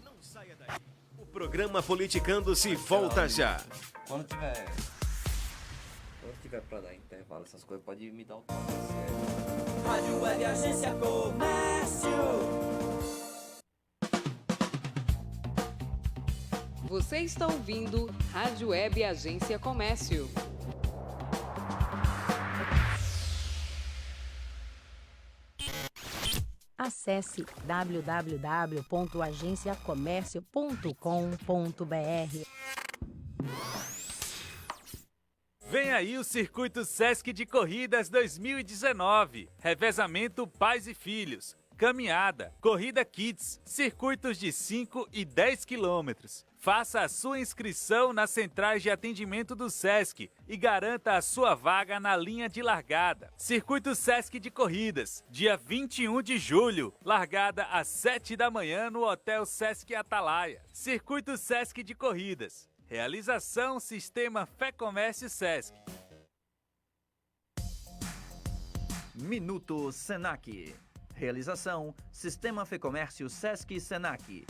Não saia daí. O programa Politicando-se volta já. Quando tiver para dar intervalo, essas coisas, pode me dar o toque. Rádio Web Agência Comércio. Você está ouvindo Rádio Web Agência Comércio. Acesse www.agenciacomércio.com.br. Vem aí o Circuito Sesc de Corridas 2019. Revezamento Pais e Filhos, caminhada, corrida kids, circuitos de 5 e 10 quilômetros. Faça a sua inscrição nas centrais de atendimento do Sesc e garanta a sua vaga na linha de largada. Circuito Sesc de Corridas, dia 21 de julho, largada às 7 da manhã no Hotel Sesc Atalaia. Circuito Sesc de Corridas. Realização Sistema Fé Comércio Sesc. Minuto Senac. Realização: Sistema Fecomércio Sesc e Senac.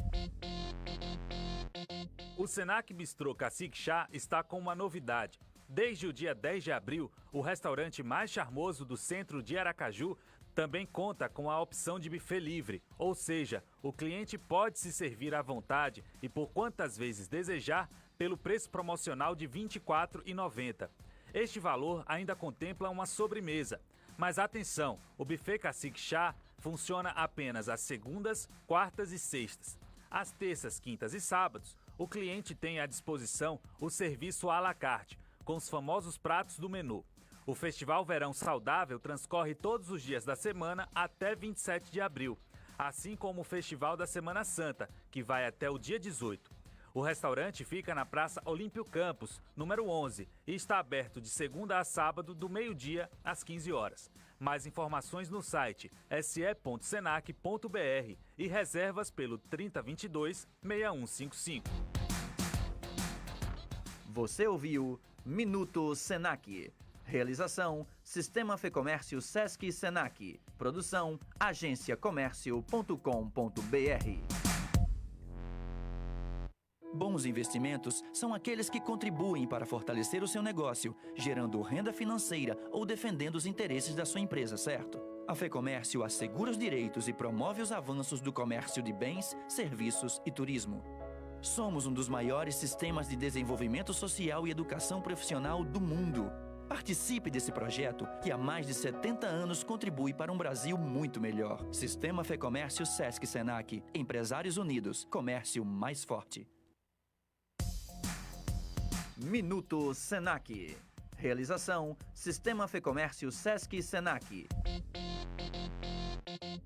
O Senac Bistrô Cacique Chá está com uma novidade. Desde o dia 10 de abril, o restaurante mais charmoso do centro de Aracaju também conta com a opção de buffet livre, ou seja, o cliente pode se servir à vontade e por quantas vezes desejar pelo preço promocional de R$ 24,90. Este valor ainda contempla uma sobremesa. Mas atenção, o buffet Cacique Chá funciona apenas às segundas, quartas e sextas. Às terças, quintas e sábados, o cliente tem à disposição o serviço à la carte, com os famosos pratos do menu. O Festival Verão Saudável transcorre todos os dias da semana até 27 de abril, assim como o Festival da Semana Santa, que vai até o dia 18. O restaurante fica na Praça Olímpio Campos, número 11, e está aberto de segunda a sábado, do meio-dia às 15 horas. Mais informações no site se.senac.br e reservas pelo 3022-6155. Você ouviu Minuto Senac. Realização: Sistema Fecomércio Sesc e Senac. Produção: agenciacomércio.com.br. Bons investimentos são aqueles que contribuem para fortalecer o seu negócio, gerando renda financeira ou defendendo os interesses da sua empresa, certo? A Fecomércio assegura os direitos e promove os avanços do comércio de bens, serviços e turismo. Somos um dos maiores sistemas de desenvolvimento social e educação profissional do mundo. Participe desse projeto que há mais de 70 anos contribui para um Brasil muito melhor. Sistema Fecomércio Sesc Senac. Empresários Unidos. Comércio mais forte. Minuto Senac. Realização: Sistema Fecomércio Sesc e Senac.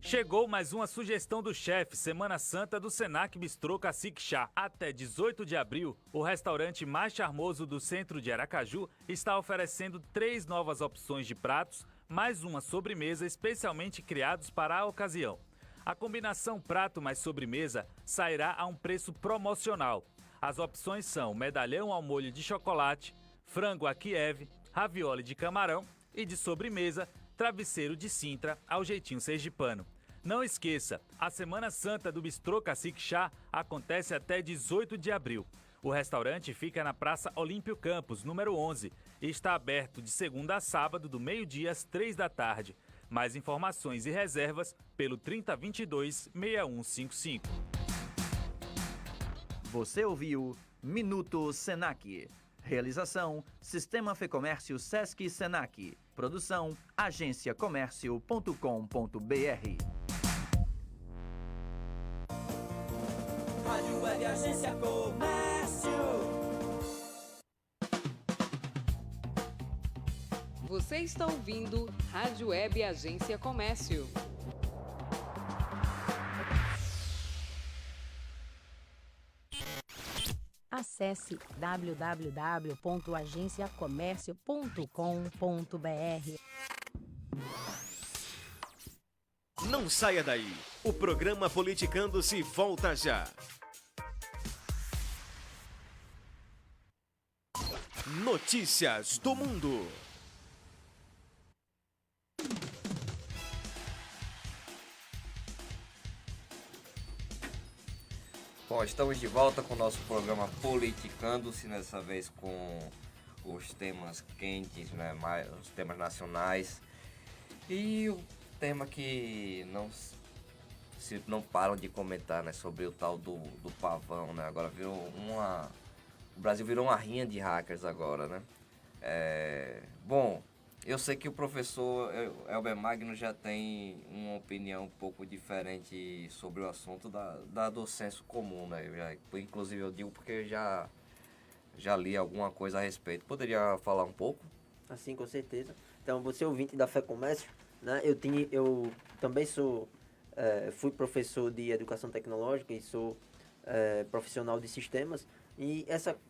Chegou mais uma sugestão do chefe, Semana Santa do Senac Bistrô Cacique Chá. Até 18 de abril, o restaurante mais charmoso do centro de Aracaju está oferecendo 3 novas opções de pratos, mais uma sobremesa especialmente criados para a ocasião. A combinação prato mais sobremesa sairá a um preço promocional. As opções são medalhão ao molho de chocolate, frango a Kiev, ravioli de camarão e de sobremesa, travesseiro de Sintra ao jeitinho sergipano. Não esqueça, a Semana Santa do Bistrô Cacique Chá acontece até 18 de abril. O restaurante fica na Praça Olímpio Campos, número 11, e está aberto de segunda a sábado, do meio-dia às 3 da tarde. Mais informações e reservas pelo 3022-6155. Você ouviu Minuto Senac. Realização: Sistema Fecomércio Sesc e Senac. Produção: agenciacomércio.com.br. Rádio Web Agência Comércio. Você está ouvindo Rádio Web Agência Comércio. Acesse www.agenciacomércio.com.br. Não saia daí. O programa Politicando-se volta já. Notícias do Mundo. Bom, estamos de volta com o nosso programa Politicando-se, dessa vez com os temas quentes, né, os temas nacionais. E o tema que não param de comentar, né, sobre o tal do pavão, né? Agora o Brasil virou uma rinha de hackers agora, né? Bom, eu sei que o professor Elber Magno já tem uma opinião um pouco diferente sobre o assunto do senso comum, né? Inclusive eu digo porque eu já li alguma coisa a respeito. Poderia falar um pouco? Assim, com certeza. Então, você ouvinte da Fecomércio, né? Eu também fui professor de educação tecnológica e sou profissional de sistemas. E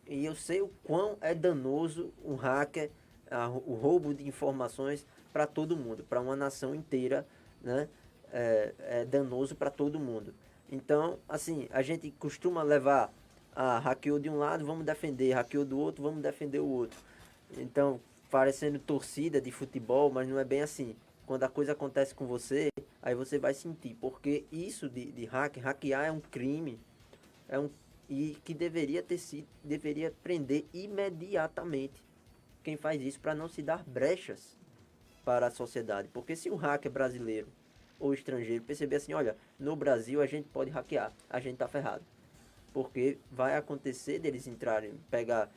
eu sei o quão é danoso um hacker, o roubo de informações para todo mundo, para uma nação inteira, né? É danoso para todo mundo. Então, assim, a gente costuma levar hackeou de um lado, vamos defender, hackeou do outro, vamos defender o outro. Então, parecendo torcida de futebol, mas não é bem assim. quando a coisa acontece com você, aí você vai sentir, porque isso de hackear é um crime, e que deveria prender imediatamente quem faz isso para não se dar brechas para a sociedade. Porque se um hacker brasileiro ou estrangeiro perceber assim, olha, no Brasil a gente pode hackear, a gente tá ferrado. Porque vai acontecer deles entrarem, pegar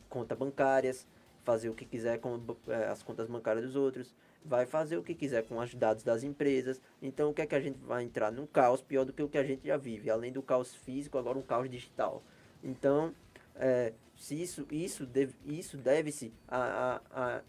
contas bancárias, fazer o que quiser com as contas bancárias dos outros, vai fazer o que quiser com os dados das empresas. Então o que é que a gente vai entrar? Num caos pior do que o que a gente já vive. Além do caos físico, agora um caos digital. Então, se isso deve-se à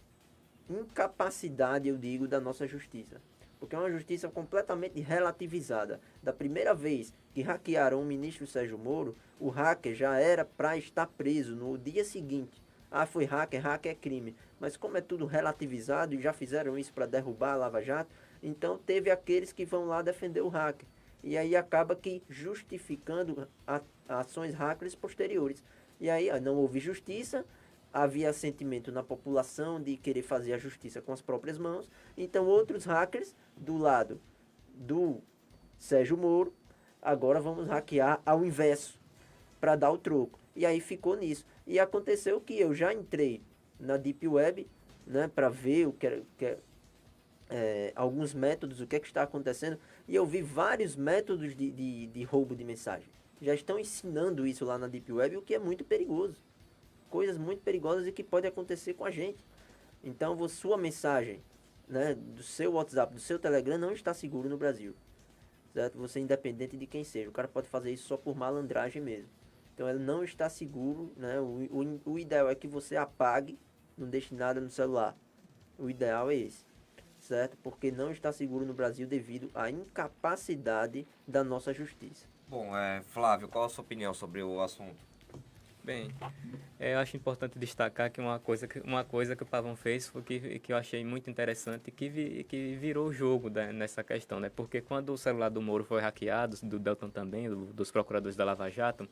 incapacidade, eu digo, da nossa justiça. Porque é uma justiça completamente relativizada. Da primeira vez que hackearam o ministro Sérgio Moro, o hacker já era para estar preso no dia seguinte. Ah, foi hacker é crime. Mas como é tudo relativizado e já fizeram isso para derrubar a Lava Jato, então teve aqueles que vão lá defender o hacker. E aí acaba que justificando ações hackers posteriores. E aí não houve justiça, havia sentimento na população de querer fazer a justiça com as próprias mãos. Então outros hackers, do lado do Sérgio Moro, agora vamos hackear ao inverso, para dar o troco. E aí ficou nisso. E aconteceu que eu já entrei na Deep Web, né, para ver alguns métodos, o que está acontecendo. E eu vi vários métodos de roubo de mensagem. Já estão ensinando isso lá na Deep Web, o que é muito perigoso. Coisas muito perigosas e que pode acontecer com a gente. Então, sua mensagem, né, do seu WhatsApp, do seu Telegram, não está seguro no Brasil. Certo? Você é independente de quem seja. O cara pode fazer isso só por malandragem mesmo. Então, ele não está seguro. Né? O ideal é que você apague, não deixe nada no celular. O ideal é esse. Certo? Porque não está seguro no Brasil devido à incapacidade da nossa justiça. Bom, Flávio, qual a sua opinião sobre o assunto? Bem, eu acho importante destacar que uma coisa que o Pavão fez foi que eu achei muito interessante e que virou o jogo nessa questão, né? Porque quando o celular do Moro foi hackeado, do Deltan também, dos procuradores da Lava Jato,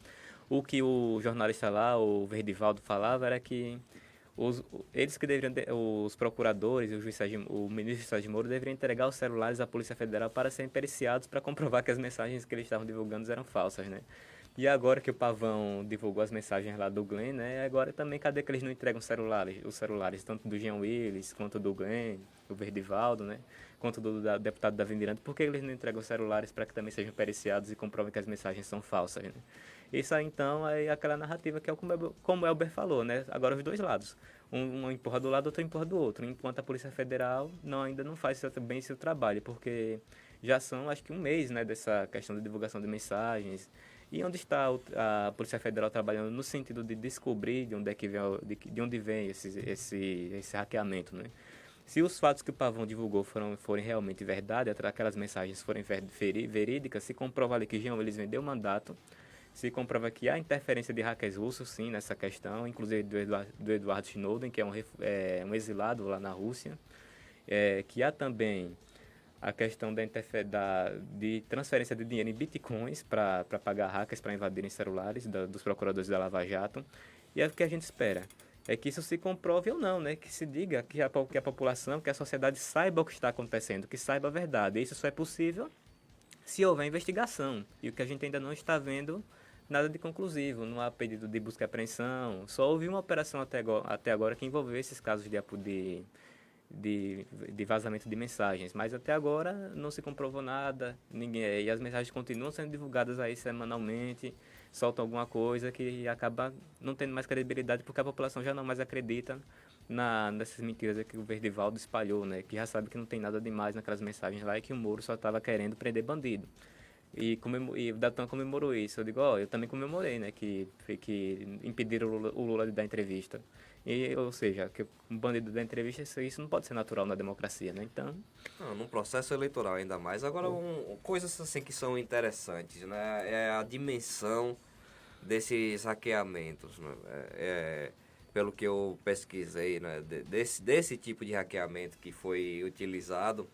o que o jornalista lá, o Verdivaldo, falava era que eles que deveriam, os procuradores e o ministro Sérgio Moro deveriam entregar os celulares à Polícia Federal para serem periciados para comprovar que as mensagens que eles estavam divulgando eram falsas, né? E agora que o Pavão divulgou as mensagens lá do Glenn, né? Agora também, cadê que eles não entregam os celulares, tanto do Jean Willis, quanto do Glenn, do Verdivaldo, né? Quanto do deputado Davi Miranda. Por que eles não entregam os celulares para que também sejam periciados e comprovem que as mensagens são falsas, né? Isso aí, então, é aquela narrativa que é como o Elber falou, né? Agora os dois lados. Um empurra do lado, outro empurra do outro. Enquanto a Polícia Federal ainda não faz bem seu trabalho, porque já são, acho que, um mês, né? Dessa questão de divulgação de mensagens. E onde está a Polícia Federal trabalhando no sentido de descobrir de onde vem esse hackeamento, né? Se os fatos que o Pavão divulgou forem realmente verdade, aquelas mensagens forem verídicas, se comprova ali que Jean Willis vendeu o mandato, se comprova que há interferência de hackers russos, sim, nessa questão, inclusive do Edward Snowden, que é um exilado lá na Rússia, que há também a questão de transferência de dinheiro em bitcoins para pagar hackers para invadirem celulares dos procuradores da Lava Jato. E é o que a gente espera. É que isso se comprove ou não, né? Que se diga que a população, que a sociedade saiba o que está acontecendo, que saiba a verdade. E isso só é possível se houver investigação. E o que a gente ainda não está vendo, nada de conclusivo. Não há pedido de busca e apreensão. Só houve uma operação até agora que envolveu esses casos de vazamento de mensagens, mas até agora não se comprovou nada, e as mensagens continuam sendo divulgadas aí semanalmente, soltam alguma coisa que acaba não tendo mais credibilidade, porque a população já não mais acredita nessas mentiras que o Verdivaldo espalhou, né, que já sabe que não tem nada demais naquelas mensagens lá e que o Moro só estava querendo prender bandido. E o Deltan comemorou isso. Eu digo, eu também comemorei, né, que impediram o Lula de dar entrevista. Ou seja, que um bandido da entrevista, isso não pode ser natural na democracia, né? Então... num processo eleitoral ainda mais. Agora, coisas assim que são interessantes, né? É a dimensão desses hackeamentos, né? Pelo que eu pesquisei, né? Desse tipo de hackeamento que foi utilizado,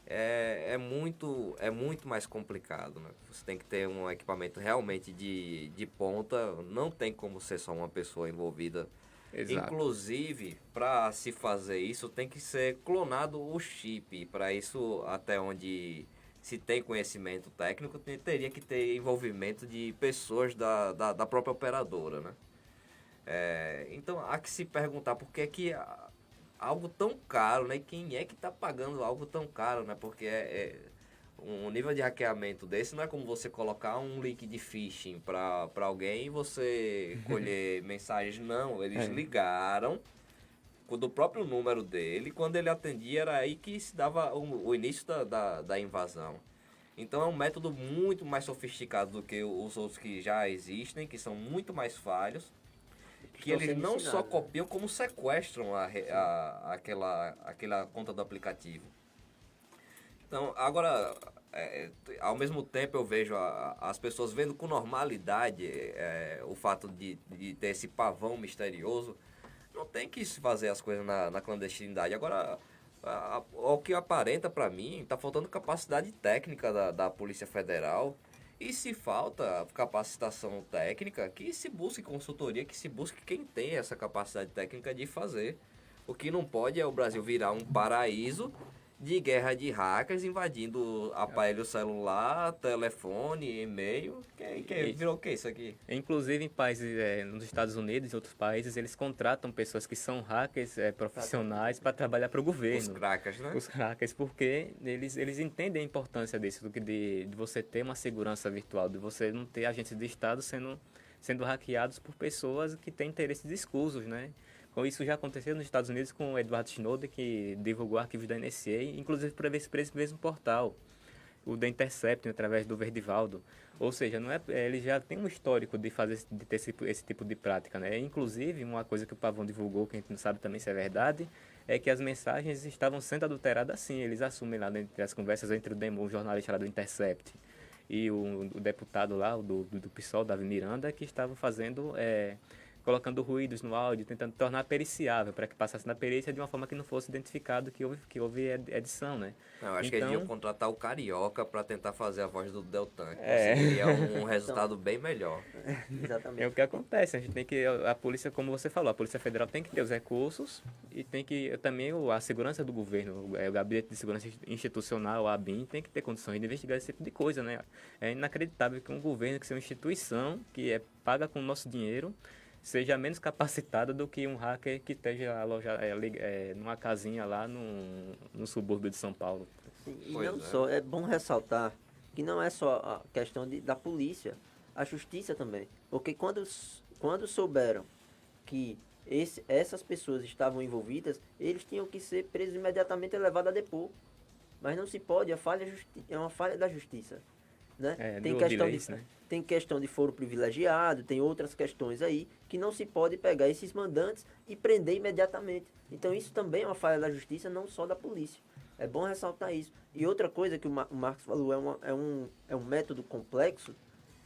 é muito mais complicado, né? Você tem que ter um equipamento realmente de ponta, não tem como ser só uma pessoa envolvida Exato. Inclusive, para se fazer isso, tem que ser clonado o chip. Para isso, até onde se tem conhecimento técnico, teria que ter envolvimento de pessoas da própria operadora, né? Então, há que se perguntar por que que algo tão caro, né? E quem é que está pagando algo tão caro, né? Porque um nível de hackeamento desse não é como você colocar um link de phishing para alguém e você colher mensagens. Não, eles ligaram do próprio número dele. Quando ele atendia, era aí que se dava o início da invasão. Então é um método muito mais sofisticado do que os outros que já existem, que são muito mais falhos, que eles não só copiam, como sequestram aquela conta do aplicativo. Então, agora, ao mesmo tempo eu vejo as pessoas vendo com normalidade o fato de ter esse pavão misterioso. Não tem que se fazer as coisas na clandestinidade. Agora, o que aparenta para mim, está faltando capacidade técnica da Polícia Federal. E se falta capacitação técnica, que se busque consultoria, que se busque quem tem essa capacidade técnica de fazer. O que não pode é o Brasil virar um paraíso de guerra de hackers invadindo aparelho celular, telefone, e-mail. Virou o que isso aqui? Inclusive em países, nos Estados Unidos e outros países, eles contratam pessoas que são hackers profissionais para trabalhar para o governo. Os crackers, né? Os hackers, porque eles entendem a importância disso, de você ter uma segurança virtual, de você não ter agentes de Estado sendo hackeados por pessoas que têm interesses escusos, né? Isso já aconteceu nos Estados Unidos com o Edward Snowden, que divulgou arquivos da NSA, inclusive por esse mesmo portal, o The Intercept, através do Verdivaldo. Ou seja, ele já tem um histórico de ter esse tipo de prática, né? Inclusive, uma coisa que o Pavão divulgou, que a gente não sabe também se é verdade, é que as mensagens estavam sendo adulteradas assim. Eles assumem lá entre as conversas entre o jornalista lá do Intercept e o deputado lá, do PSOL, Davi Miranda, que estavam fazendo... colocando ruídos no áudio, tentando tornar periciável, para que passasse na perícia de uma forma que não fosse identificado que houve edição, né? Não, acho que eles iam contratar o Carioca para tentar fazer a voz do Deltan. É. Seria um resultado bem melhor. Exatamente. É o que acontece, a gente tem que, a polícia, como você falou, a Polícia Federal tem que ter os recursos e tem que também a segurança do governo, o Gabinete de Segurança Institucional, a ABIN, tem que ter condições de investigar esse tipo de coisa, né? É inacreditável que um governo, que seja uma instituição que é paga com o nosso dinheiro, seja menos capacitada do que um hacker que esteja alojado numa casinha lá no subúrbio de São Paulo. Sim, e não só, é bom ressaltar que não é só a questão da polícia, a justiça também. Porque quando souberam que essas pessoas estavam envolvidas, eles tinham que ser presos imediatamente e levados a depor. Mas não se pode, é uma falha da justiça. Né? Tem questão de foro privilegiado, tem outras questões aí que não se pode pegar esses mandantes e prender imediatamente. Então isso também é uma falha da justiça, não só da polícia. É bom ressaltar isso. E outra coisa que o Marcos falou, é um método complexo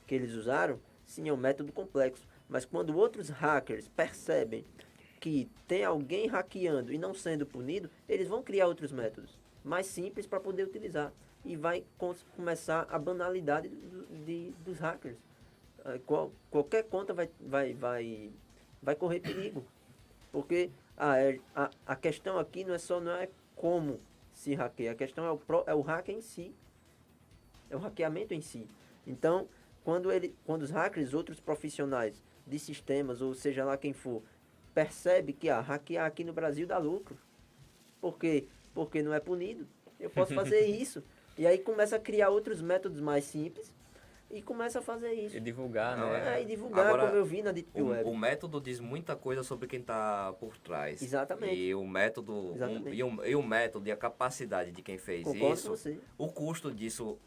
que eles usaram. Sim, é um método complexo. Mas quando outros hackers percebem que tem alguém hackeando e não sendo punido, eles vão criar outros métodos mais simples para poder utilizar. E vai começar a banalidade dos hackers. Qualquer conta vai correr perigo. Porque a questão aqui não é como se hackeia, a questão é o hacker em si. É o hackeamento em si. Então, quando os hackers, outros profissionais de sistemas, ou seja lá quem for, percebe que hackear aqui no Brasil dá lucro. Por quê? Porque não é punido. Eu posso fazer isso. E aí começa a criar outros métodos mais simples e começa a fazer isso. E divulgar, né? E divulgar, agora, como eu vi na Deep Web. O método diz muita coisa sobre quem está por trás. Exatamente. E o método, o método e a capacidade de quem fez isso. Com você. O custo disso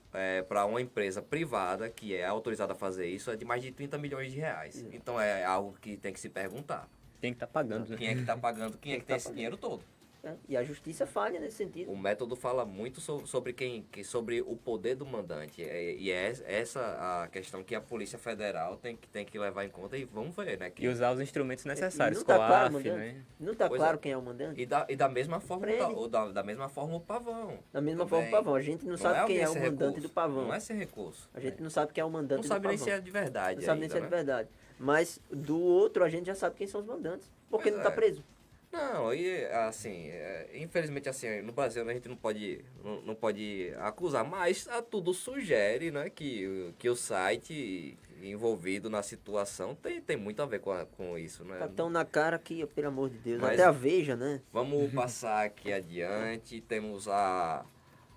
para uma empresa privada que é autorizada a fazer isso é de mais de 30 milhões de reais. Sim. Então é algo que tem que se perguntar. Quem que está pagando, né? Quem é que está pagando? Quem é que tem esse dinheiro todo? né? E a justiça falha nesse sentido. O método fala muito sobre o poder do mandante. E é essa a questão que a Polícia Federal tem que levar em conta e vamos ver, né? E usar os instrumentos necessários, não tá claro, COAF, mandante. né? Não está Pois claro é. quem é o mandante? E da mesma forma, Prende. da mesma forma o pavão. Da mesma também. forma o pavão. A gente não sabe quem alguém é o sem mandante recurso. do pavão. Não é sem recurso. A gente não sabe quem é o mandante Não do sabe nem pavão. se é de verdade. Não sabe nem ainda, se é de né? verdade. Mas do outro a gente já sabe quem são os mandantes. Porque Pois não está é. preso. Não, e assim, infelizmente assim, no Brasil a gente não pode acusar, mas tudo sugere, né, que o site envolvido na situação tem muito a ver com isso, né? Tá tão na cara que, pelo amor de Deus, Mas- até a Veja, né? Vamos passar aqui adiante, temos a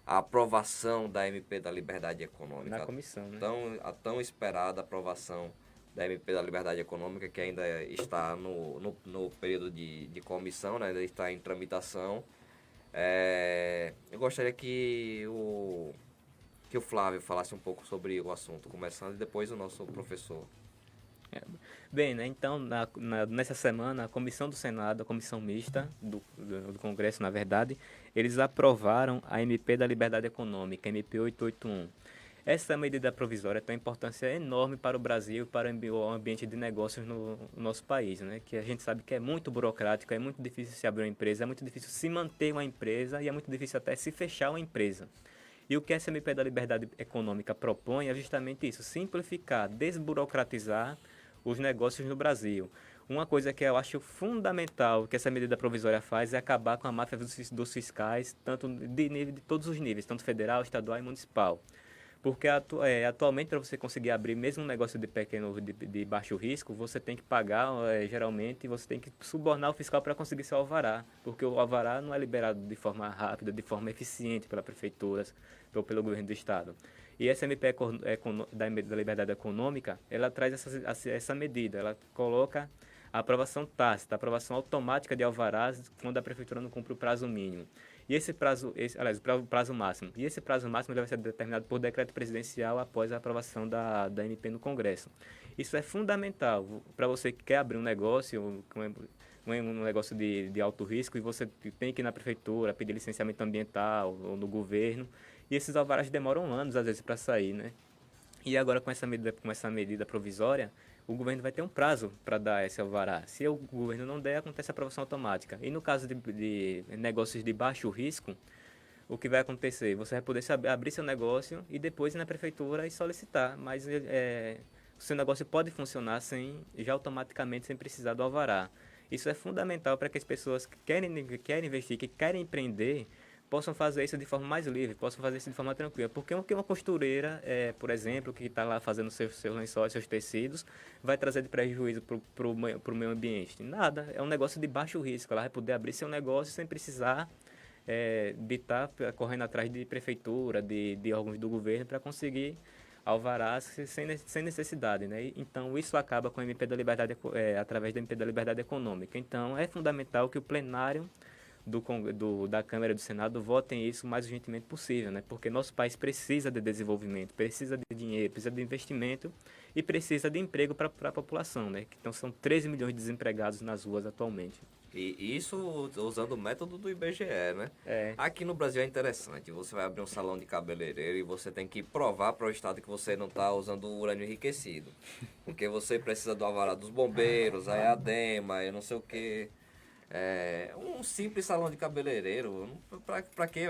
aprovação da MP da Liberdade Econômica. Na comissão, né? A tão esperada aprovação da MP da Liberdade Econômica, que ainda está no período de comissão, né? Ainda está em tramitação. Eu gostaria que o Flávio falasse um pouco sobre o assunto, começando, e depois o nosso professor. Bem, né, então, nessa semana, a comissão do Senado, a comissão mista do Congresso, na verdade, eles aprovaram a MP da Liberdade Econômica, MP 881. Essa medida provisória tem uma importância enorme para o Brasil e para o ambiente de negócios no nosso país, né? Que a gente sabe que é muito burocrático, é muito difícil se abrir uma empresa, é muito difícil se manter uma empresa e é muito difícil até se fechar uma empresa. E o que essa MP da Liberdade Econômica propõe é justamente isso, simplificar, desburocratizar os negócios no Brasil. Uma coisa que eu acho fundamental que essa medida provisória faz é acabar com a máfia dos fiscais, tanto de todos os níveis, tanto federal, estadual e municipal. Porque atualmente, para você conseguir abrir mesmo um negócio de baixo risco, você tem que pagar, geralmente, você tem que subornar o fiscal para conseguir seu alvará. Porque o alvará não é liberado de forma rápida, de forma eficiente pelas prefeituras ou pelo governo do estado. E essa MP da Liberdade Econômica, ela traz essa medida, ela coloca a aprovação tácita, a aprovação automática de alvarás quando a prefeitura não cumpre o prazo mínimo. E esse prazo, o prazo máximo. E esse prazo máximo ele vai ser determinado por decreto presidencial após a aprovação da MP no Congresso. Isso é fundamental para você que quer abrir um negócio, um negócio de alto risco, e você tem que ir na prefeitura, pedir licenciamento ambiental ou no governo. E esses alvarás demoram anos, às vezes, para sair, né? E agora, com essa medida provisória, o governo vai ter um prazo para dar esse alvará. Se o governo não der, acontece a aprovação automática. E no caso de negócios de baixo risco, o que vai acontecer? Você vai poder abrir seu negócio e depois ir na prefeitura e solicitar. Mas o seu negócio pode funcionar já automaticamente, sem precisar do alvará. Isso é fundamental para que as pessoas que querem investir, que querem empreender, possam fazer isso de forma mais livre, possam fazer isso de forma tranquila. Porque uma costureira, por exemplo, que está lá fazendo seus lençóis, seus tecidos, vai trazer de prejuízo para o meio ambiente? Nada, é um negócio de baixo risco. Ela vai poder abrir seu negócio sem precisar de estar correndo atrás de prefeitura, de órgãos do governo para conseguir alvarás sem necessidade, né? Então, isso acaba com a MP da Liberdade, através da MP da Liberdade Econômica. Então, é fundamental que o plenário da Câmara e do Senado votem isso o mais urgentemente possível, né? Porque nosso país precisa de desenvolvimento, precisa de dinheiro, precisa de investimento e precisa de emprego para a população, né? Então são 13 milhões de desempregados nas ruas atualmente. E isso usando o método do IBGE, né? É. Aqui no Brasil é interessante. Você vai abrir um salão de cabeleireiro e você tem que provar para o Estado que você não está usando urânio enriquecido. Porque você precisa do alvará dos bombeiros, a EADEMA, eu não sei o quê. Um simples salão de cabeleireiro, para que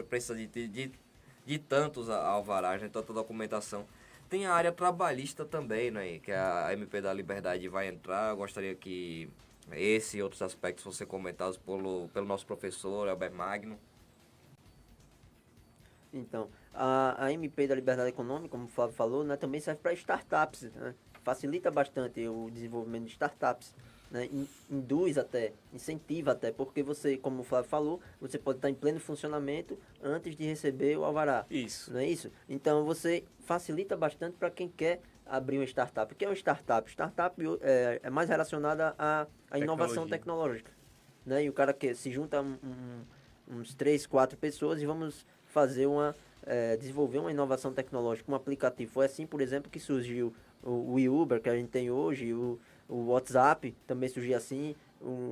precisa de tantos alvarás, né, tanta documentação. Tem a área trabalhista também, né, que a MP da Liberdade vai entrar. Eu gostaria que esse e outros aspectos fossem comentados pelo nosso professor Elber Magno. Então, a MP da Liberdade Econômica, como o Flávio falou, né, também serve para startups, né? Facilita bastante o desenvolvimento de startups. Né, induz até, incentiva até, porque você, como o Flávio falou, você pode estar em pleno funcionamento antes de receber o alvará. Isso. Não é isso? Então você facilita bastante para quem quer abrir uma startup. O que é uma startup? Startup é mais relacionada à inovação tecnológica. Né? E o cara que se junta uns 3, 4 pessoas e vamos fazer desenvolver uma inovação tecnológica, um aplicativo. Foi assim, por exemplo, que surgiu o Uber, que a gente tem hoje, o WhatsApp também surgiu assim,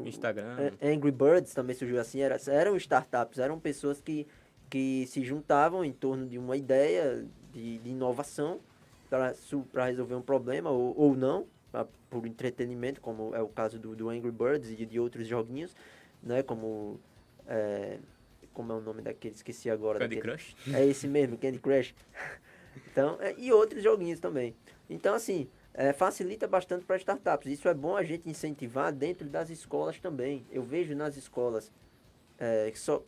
Instagram. Angry Birds também surgiu assim, eram startups, eram pessoas que se juntavam em torno de uma ideia de inovação para resolver um problema ou não, por entretenimento, como é o caso do Angry Birds e de outros joguinhos, né, como é o nome daquele, esqueci agora. Candy Crush? É esse mesmo, Candy Crush. Então, e outros joguinhos também. Então, assim, facilita bastante para startups. Isso é bom a gente incentivar dentro das escolas também. Eu vejo nas escolas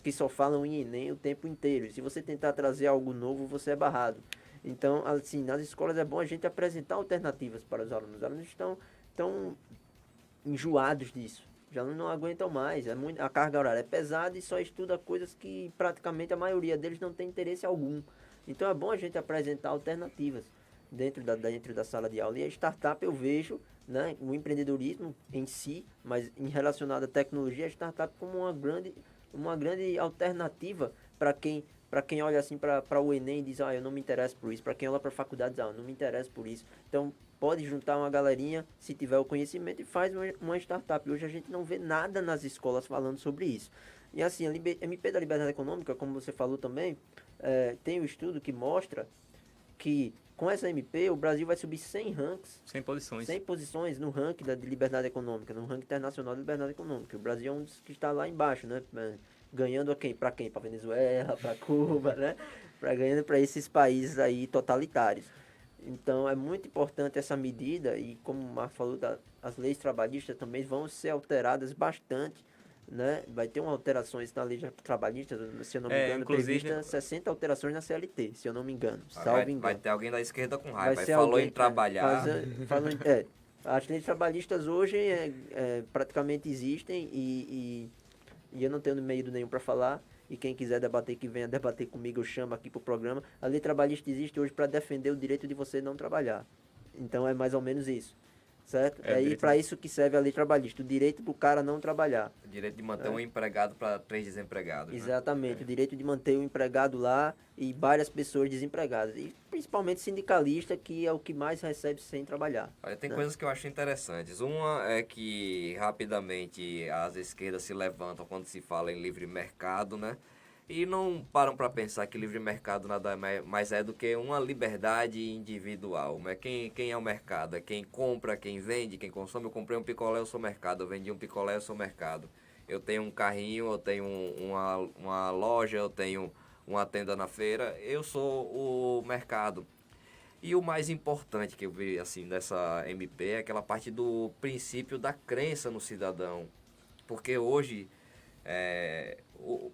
que só falam em Enem o tempo inteiro. E se você tentar trazer algo novo, você é barrado. Então, assim, nas escolas é bom a gente apresentar alternativas para os alunos. Os alunos estão enjoados disso. Já não aguentam mais. A carga horária é pesada e só estuda coisas que praticamente a maioria deles não tem interesse algum. Então é bom a gente apresentar alternativas dentro da sala de aula. E a startup eu vejo, né, o empreendedorismo em si, mas em relacionado à tecnologia, a startup como uma grande alternativa para quem olha assim para o Enem e diz, eu não me interesso por isso. Para quem olha para a faculdade diz, eu não me interesso por isso. Então pode juntar uma galerinha, se tiver o conhecimento, e faz uma startup. Hoje a gente não vê nada nas escolas falando sobre isso. E assim, a MP da Liberdade Econômica, como você falou também, tem um estudo que mostra que com essa MP o Brasil vai subir 100 ranks. 100 posições no ranking de liberdade econômica, no ranking internacional de liberdade econômica. O Brasil é um dos que está lá embaixo, né? Ganhando a quem? Para quem? Para Venezuela, para Cuba, né? Ganhando para esses países aí totalitários. Então é muito importante essa medida e, como o Marco falou, as leis trabalhistas também vão ser alteradas bastante, né? Vai ter alterações na lei trabalhista, se eu não me engano, prevista 60 alterações na CLT, se eu não me engano, salvo engano. Vai ter alguém da esquerda com raiva, falou em trabalhar. As leis trabalhistas hoje praticamente existem e eu não tenho medo nenhum para falar. E quem quiser debater, que venha debater comigo, eu chamo aqui pro programa. A lei trabalhista existe hoje para defender o direito de você não trabalhar. Então é mais ou menos isso, certo? E para isso que serve a lei trabalhista, o direito do cara não trabalhar. O direito de manter um empregado para 3 desempregados. Exatamente, o direito de manter o empregado lá e várias pessoas desempregadas. E principalmente sindicalista, que é o que mais recebe sem trabalhar. Olha, tem coisas que eu acho interessantes. Uma é que rapidamente as esquerdas se levantam quando se fala em livre mercado, né? E não param para pensar que livre mercado nada mais é do que uma liberdade individual. Mas quem é o mercado? É quem compra, quem vende, quem consome. Eu comprei um picolé, eu sou mercado. Eu vendi um picolé, eu sou mercado. Eu tenho um carrinho, eu tenho uma loja, eu tenho uma tenda na feira. Eu sou o mercado. E o mais importante que eu vi assim dessa MP é aquela parte do princípio da crença no cidadão. Porque hoje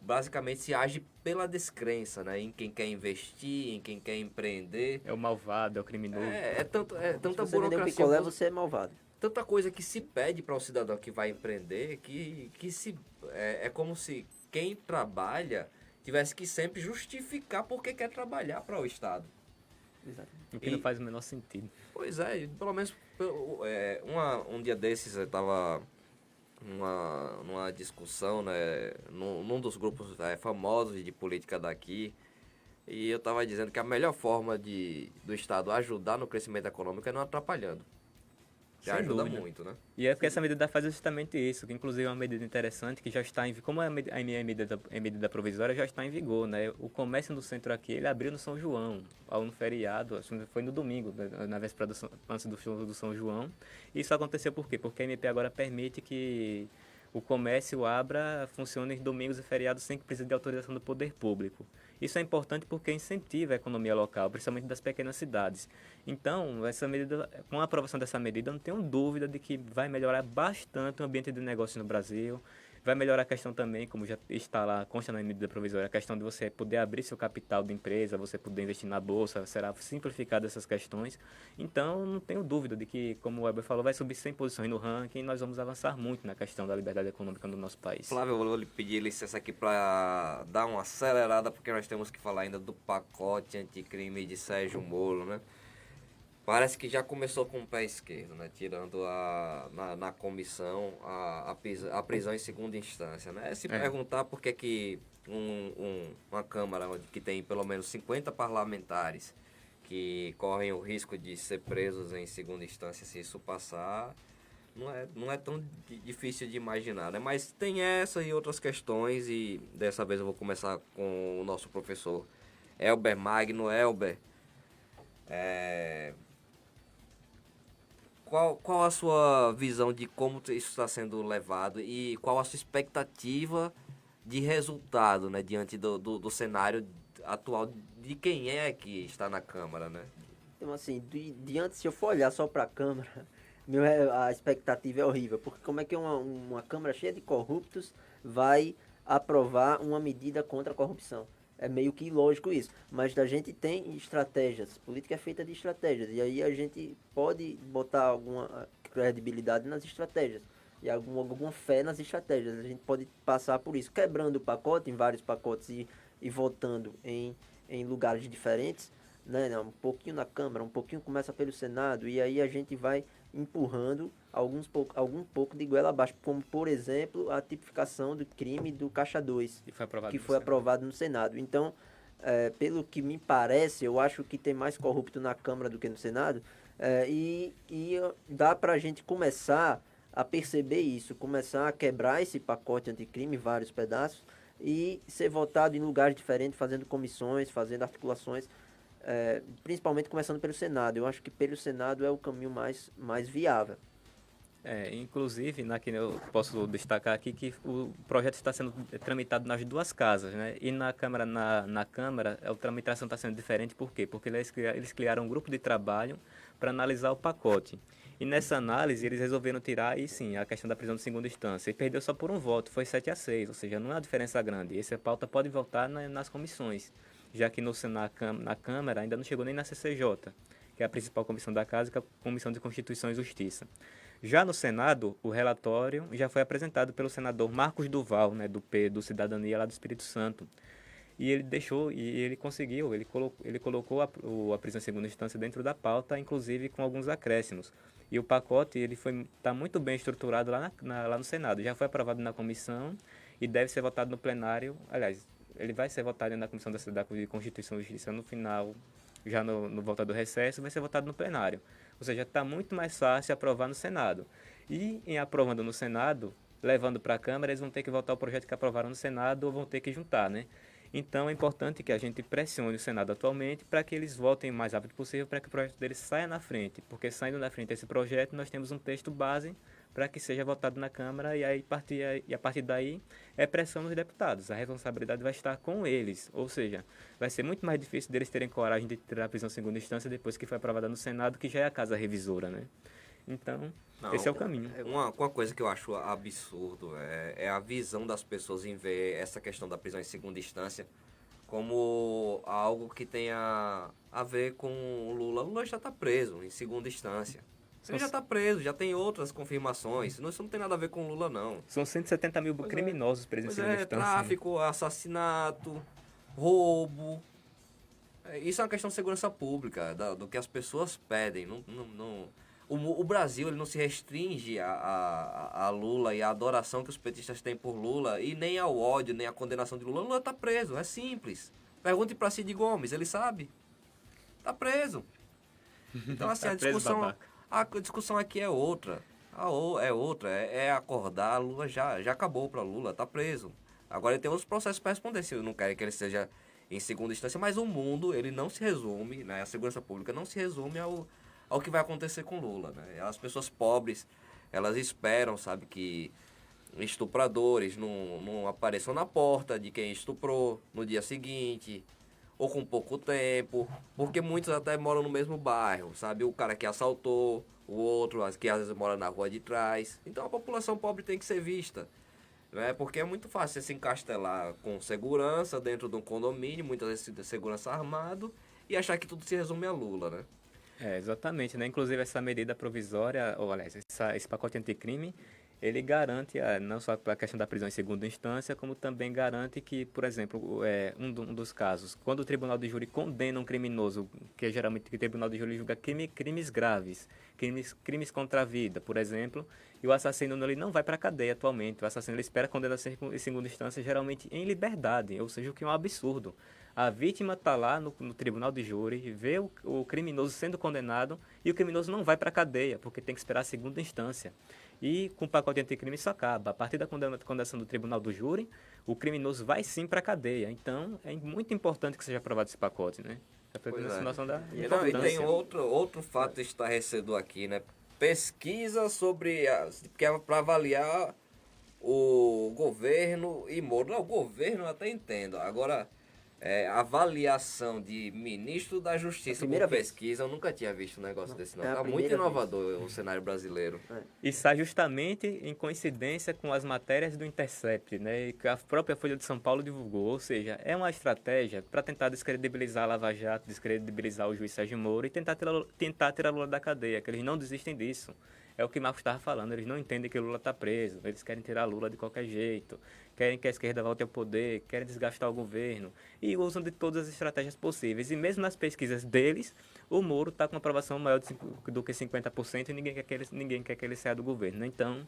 basicamente se age pela descrença, né? Em quem quer investir, em quem quer empreender. É o malvado, é o criminoso. Tanta Se você burocracia. vender um picolé, você é malvado. Tanta coisa que se pede para o cidadão que vai empreender que é como se quem trabalha tivesse que sempre justificar porque quer trabalhar para o Estado. O que não faz o menor sentido. Pois é, pelo menos um dia desses eu estava numa discussão, né, num dos grupos famosos de política daqui, e eu estava dizendo que a melhor forma do Estado ajudar no crescimento econômico é não atrapalhando. Que Sem ajuda dúvida. muito, né? E é porque essa medida faz justamente isso, que inclusive é uma medida interessante que já está em vigor, como a medida provisória já está em vigor, né? O comércio no centro aqui, ele abriu no São João, no feriado, foi no domingo, na véspera antes do São João. Isso aconteceu por quê? Porque a MP agora permite que o comércio funcione em domingos e feriados sem que precise de autorização do poder público. Isso é importante porque incentiva a economia local, principalmente das pequenas cidades. Então, essa medida, com a aprovação dessa medida, eu não tenho dúvida de que vai melhorar bastante o ambiente de negócio no Brasil. Vai melhorar a questão também, como já está lá, consta na medida provisória, a questão de você poder abrir seu capital de empresa, você poder investir na bolsa, será simplificada essas questões. Então, não tenho dúvida de que, como o Weber falou, vai subir 100 posições no ranking e nós vamos avançar muito na questão da liberdade econômica no nosso país. Flávio, eu vou lhe pedir licença aqui para dar uma acelerada, porque nós temos que falar ainda do pacote anticrime de Sérgio Moro, né? Parece que já começou com o pé esquerdo, né? Tirando na comissão a prisão em segunda instância, né? Se perguntar por que uma Câmara que tem pelo menos 50 parlamentares que correm o risco de ser presos em segunda instância se isso passar, Não é tão difícil de imaginar, né? Mas tem essa e outras questões, e dessa vez eu vou começar com o nosso professor Elber Magno. Elber, qual a sua visão de como isso está sendo levado e qual a sua expectativa de resultado, né, diante do cenário atual de quem é que está na Câmara, né? Então, assim, diante, se eu for olhar só para a Câmara, a expectativa é horrível, porque como é que uma Câmara cheia de corruptos vai aprovar uma medida contra a corrupção? É meio que ilógico isso, mas a gente tem estratégias, política é feita de estratégias, e aí a gente pode botar alguma credibilidade nas estratégias, e alguma fé nas estratégias, a gente pode passar por isso, quebrando o pacote em vários pacotes e votando em lugares diferentes, né? Um pouquinho na Câmara, um pouquinho começa pelo Senado, e aí a gente vai empurrando algum pouco de goela abaixo, como por exemplo a tipificação do crime do Caixa 2, que foi aprovado no Senado. Então, pelo que me parece, eu acho que tem mais corrupto na Câmara do que no Senado, e dá para a gente começar a perceber isso, começar a quebrar esse pacote anticrime em vários pedaços e ser votado em lugares diferentes, fazendo comissões, fazendo articulações, principalmente começando pelo Senado. Eu acho que pelo Senado é o caminho mais viável. Inclusive, eu posso destacar aqui que o projeto está sendo tramitado nas duas casas, né? E na Câmara, na Câmara, a tramitação está sendo diferente, por quê? Porque eles criaram um grupo de trabalho para analisar o pacote. E nessa análise, eles resolveram tirar, aí sim, a questão da prisão de segunda instância. E perdeu só por um voto, foi 7-6, ou seja, não é uma diferença grande. Essa pauta pode voltar nas comissões, já que na Câmara ainda não chegou nem na CCJ, que é a principal comissão da Casa, que é a Comissão de Constituição e Justiça. Já no Senado, o relatório já foi apresentado pelo senador Marcos Duval, né, do Cidadania lá do Espírito Santo. E ele conseguiu, ele colocou a prisão em segunda instância dentro da pauta, inclusive com alguns acréscimos. E o pacote está muito bem estruturado lá no Senado. Já foi aprovado na comissão e deve ser votado no plenário. Aliás, ele vai ser votado na Comissão da Constituição e Justiça no final, já no volta do recesso, vai ser votado no plenário. Ou seja, está muito mais fácil aprovar no Senado. E em aprovando no Senado, levando para a Câmara, eles vão ter que votar o projeto que aprovaram no Senado ou vão ter que juntar, né? Então é importante que a gente pressione o Senado atualmente para que eles votem o mais rápido possível para que o projeto deles saia na frente. Porque saindo na frente desse projeto, nós temos um texto base para que seja votado na Câmara e a partir daí é pressão nos deputados. A responsabilidade vai estar com eles, ou seja, vai ser muito mais difícil deles terem coragem de tirar a prisão em segunda instância depois que foi aprovada no Senado, que já é a casa revisora, né? Então, esse é o caminho. Uma coisa que eu acho absurdo é a visão das pessoas em ver essa questão da prisão em segunda instância como algo que tenha a ver com o Lula. O Lula já está preso em segunda instância. Ele já está preso, já tem outras confirmações. Isso não tem nada a ver com o Lula, não. São 170 mil criminosos presos em segunda instância. Tráfico, assassinato, roubo. Isso é uma questão de segurança pública, do que as pessoas pedem. O Brasil ele não se restringe a Lula e a adoração que os petistas têm por Lula, e nem ao ódio, nem à condenação de Lula. Lula está preso, é simples. Pergunte para Cid Gomes, ele sabe. Está preso. Então, assim, a discussão aqui é outra. É acordar. Lula já acabou para Lula, está preso. Agora ele tem outros processos para responder, se não querem que ele seja em segunda instância, mas o mundo, ele não se resume, né? A segurança pública não se resume ao que vai acontecer com Lula, né? As pessoas pobres, elas esperam, sabe, que estupradores não apareçam na porta de quem estuprou no dia seguinte, ou com pouco tempo, porque muitos até moram no mesmo bairro, sabe? O cara que assaltou, o outro que às vezes mora na rua de trás. Então a população pobre tem que ser vista, né? Porque é muito fácil você se encastelar com segurança dentro de um condomínio, muitas vezes de segurança armado, e achar que tudo se resume a Lula, né? Exatamente, né? Inclusive essa medida provisória, ou aliás, esse pacote anticrime, ele garante não só a questão da prisão em segunda instância, como também garante que, por exemplo, um dos casos, quando o tribunal de júri condena um criminoso, que geralmente o tribunal de júri julga crimes graves, crimes contra a vida, por exemplo, e o assassino ele não vai para a cadeia atualmente, o assassino ele espera a condenação em segunda instância, geralmente em liberdade, ou seja, o que é um absurdo. A vítima está lá no tribunal de júri, vê o criminoso sendo condenado e o criminoso não vai para a cadeia, porque tem que esperar a segunda instância. E com o pacote anticrime isso acaba. A partir da condenação do tribunal do júri, o criminoso vai sim para a cadeia. Então, é muito importante que seja aprovado esse pacote, né? Pois Essa é. noção da E importância. tem outro fato estarrecedor aqui, né? Pesquisa sobre... que é para avaliar o governo e Moro. Não, o governo eu até entendo. Agora, avaliação de ministro da Justiça por pesquisa, eu nunca tinha visto um negócio desse não. Tá muito inovador o cenário brasileiro. E está justamente em coincidência com as matérias do Intercept, né? E que a própria Folha de São Paulo divulgou. Ou seja, é uma estratégia para tentar descredibilizar a Lava Jato, descredibilizar o juiz Sérgio Moro e tentar tirar Lula da cadeia, que eles não desistem disso. É o que Marcos estava falando, eles não entendem que Lula está preso, eles querem tirar Lula de qualquer jeito, querem que a esquerda volte ao poder, querem desgastar o governo e usam de todas as estratégias possíveis. E mesmo nas pesquisas deles, o Moro está com uma aprovação maior do que 50% e ninguém quer que ele saia do governo. Então,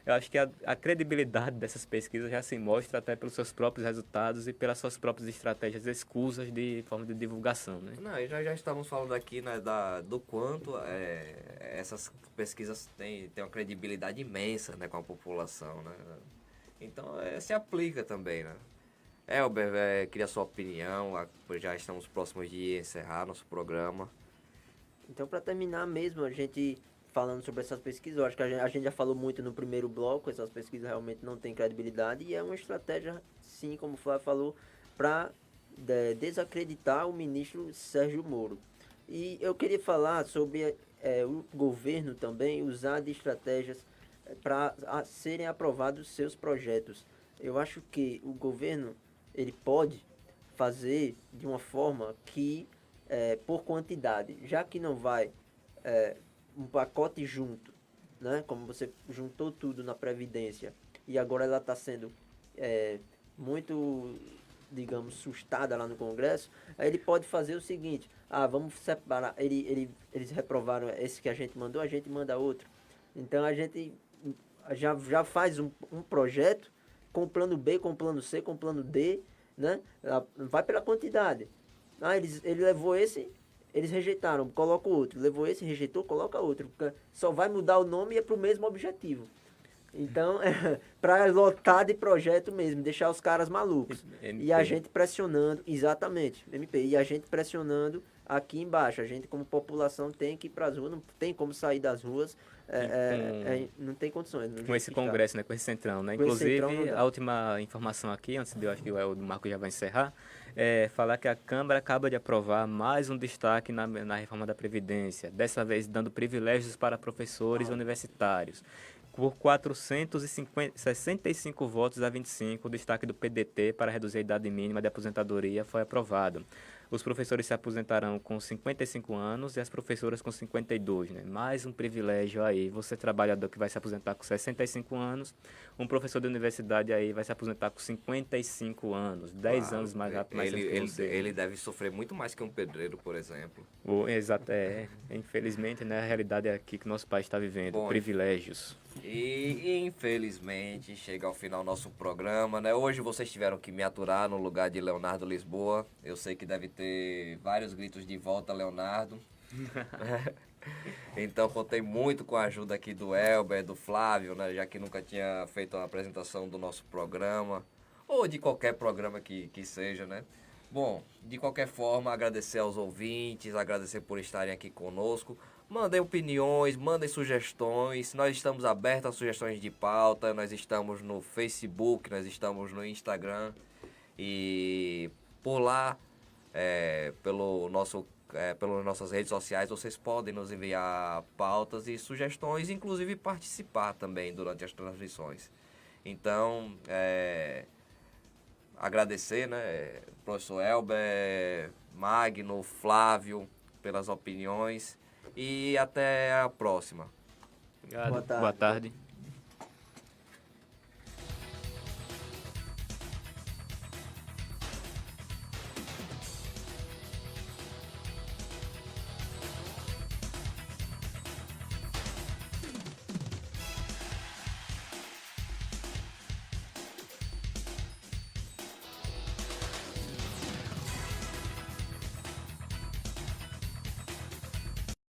eu acho que a credibilidade dessas pesquisas já se mostra até pelos seus próprios resultados e pelas suas próprias estratégias escusas de forma de divulgação, né? Não, já estávamos falando aqui, né, do quanto essas pesquisas têm uma credibilidade imensa, né, com a população, né? Então, se aplica também, né? Elber, queria a sua opinião, já estamos próximos de encerrar nosso programa. Então, para terminar mesmo, a gente falando sobre essas pesquisas, eu acho que a gente já falou muito no primeiro bloco, essas pesquisas realmente não têm credibilidade e é uma estratégia, sim, como o Flávio falou, para desacreditar o ministro Sérgio Moro. E eu queria falar sobre o governo também usar de estratégias para serem aprovados seus projetos. Eu acho que o governo ele pode fazer de uma forma que, por quantidade, já que não vai um pacote junto, né? Como você juntou tudo na Previdência e agora ela está sendo muito, digamos, sustada lá no Congresso, aí ele pode fazer o seguinte, vamos separar, eles reprovaram esse que a gente mandou, a gente manda outro. Então a gente já faz um projeto com plano B, com plano C, com plano D, né? Vai pela quantidade. Ele levou esse, eles rejeitaram, coloca o outro. Levou esse, rejeitou, coloca outro. Só vai mudar o nome e é para o mesmo objetivo. Então, para lotar de projeto mesmo, deixar os caras malucos. MP. E a gente pressionando, exatamente, MP, e a gente pressionando aqui embaixo. A gente, como população, tem que ir para as ruas, não tem como sair das ruas, não tem condições. Com esse congresso, né, com esse centrão, né? Inclusive, a última informação aqui, antes de eu acho que o Marco já vai encerrar, falar que a Câmara acaba de aprovar mais um destaque na reforma da Previdência, dessa vez dando privilégios para professores universitários. Por 465 votos a 25, o destaque do PDT para reduzir a idade mínima de aposentadoria foi aprovado. Os professores se aposentarão com 55 anos e as professoras com 52, né? Mais um privilégio aí. Você, trabalhador que vai se aposentar com 65 anos, um professor de universidade aí vai se aposentar com 55 anos, 10 anos mais rápido. Mais ele deve sofrer muito mais que um pedreiro, por exemplo. Exato, infelizmente, né, a realidade é aqui que nosso país está vivendo, Bom, privilégios. E infelizmente chega ao final nosso programa, né? Hoje vocês tiveram que me aturar no lugar de Leonardo Lisboa. Eu sei que deve ter vários gritos de volta, Leonardo. Então contei muito com a ajuda aqui do Elber, do Flávio, né? Já que nunca tinha feito uma apresentação do nosso programa, ou de qualquer programa que seja, né? Bom, de qualquer forma, agradecer aos ouvintes, agradecer por estarem aqui conosco. Mandem opiniões, mandem sugestões. Nós estamos abertos a sugestões de pauta. Nós estamos no Facebook, nós estamos no Instagram. E por lá, pelas nossas redes sociais, vocês podem nos enviar pautas e sugestões, inclusive participar também durante as transmissões. Então, agradecer, né, professor Elber, Magno, Flávio, pelas opiniões. E até a próxima. Obrigado. Boa tarde.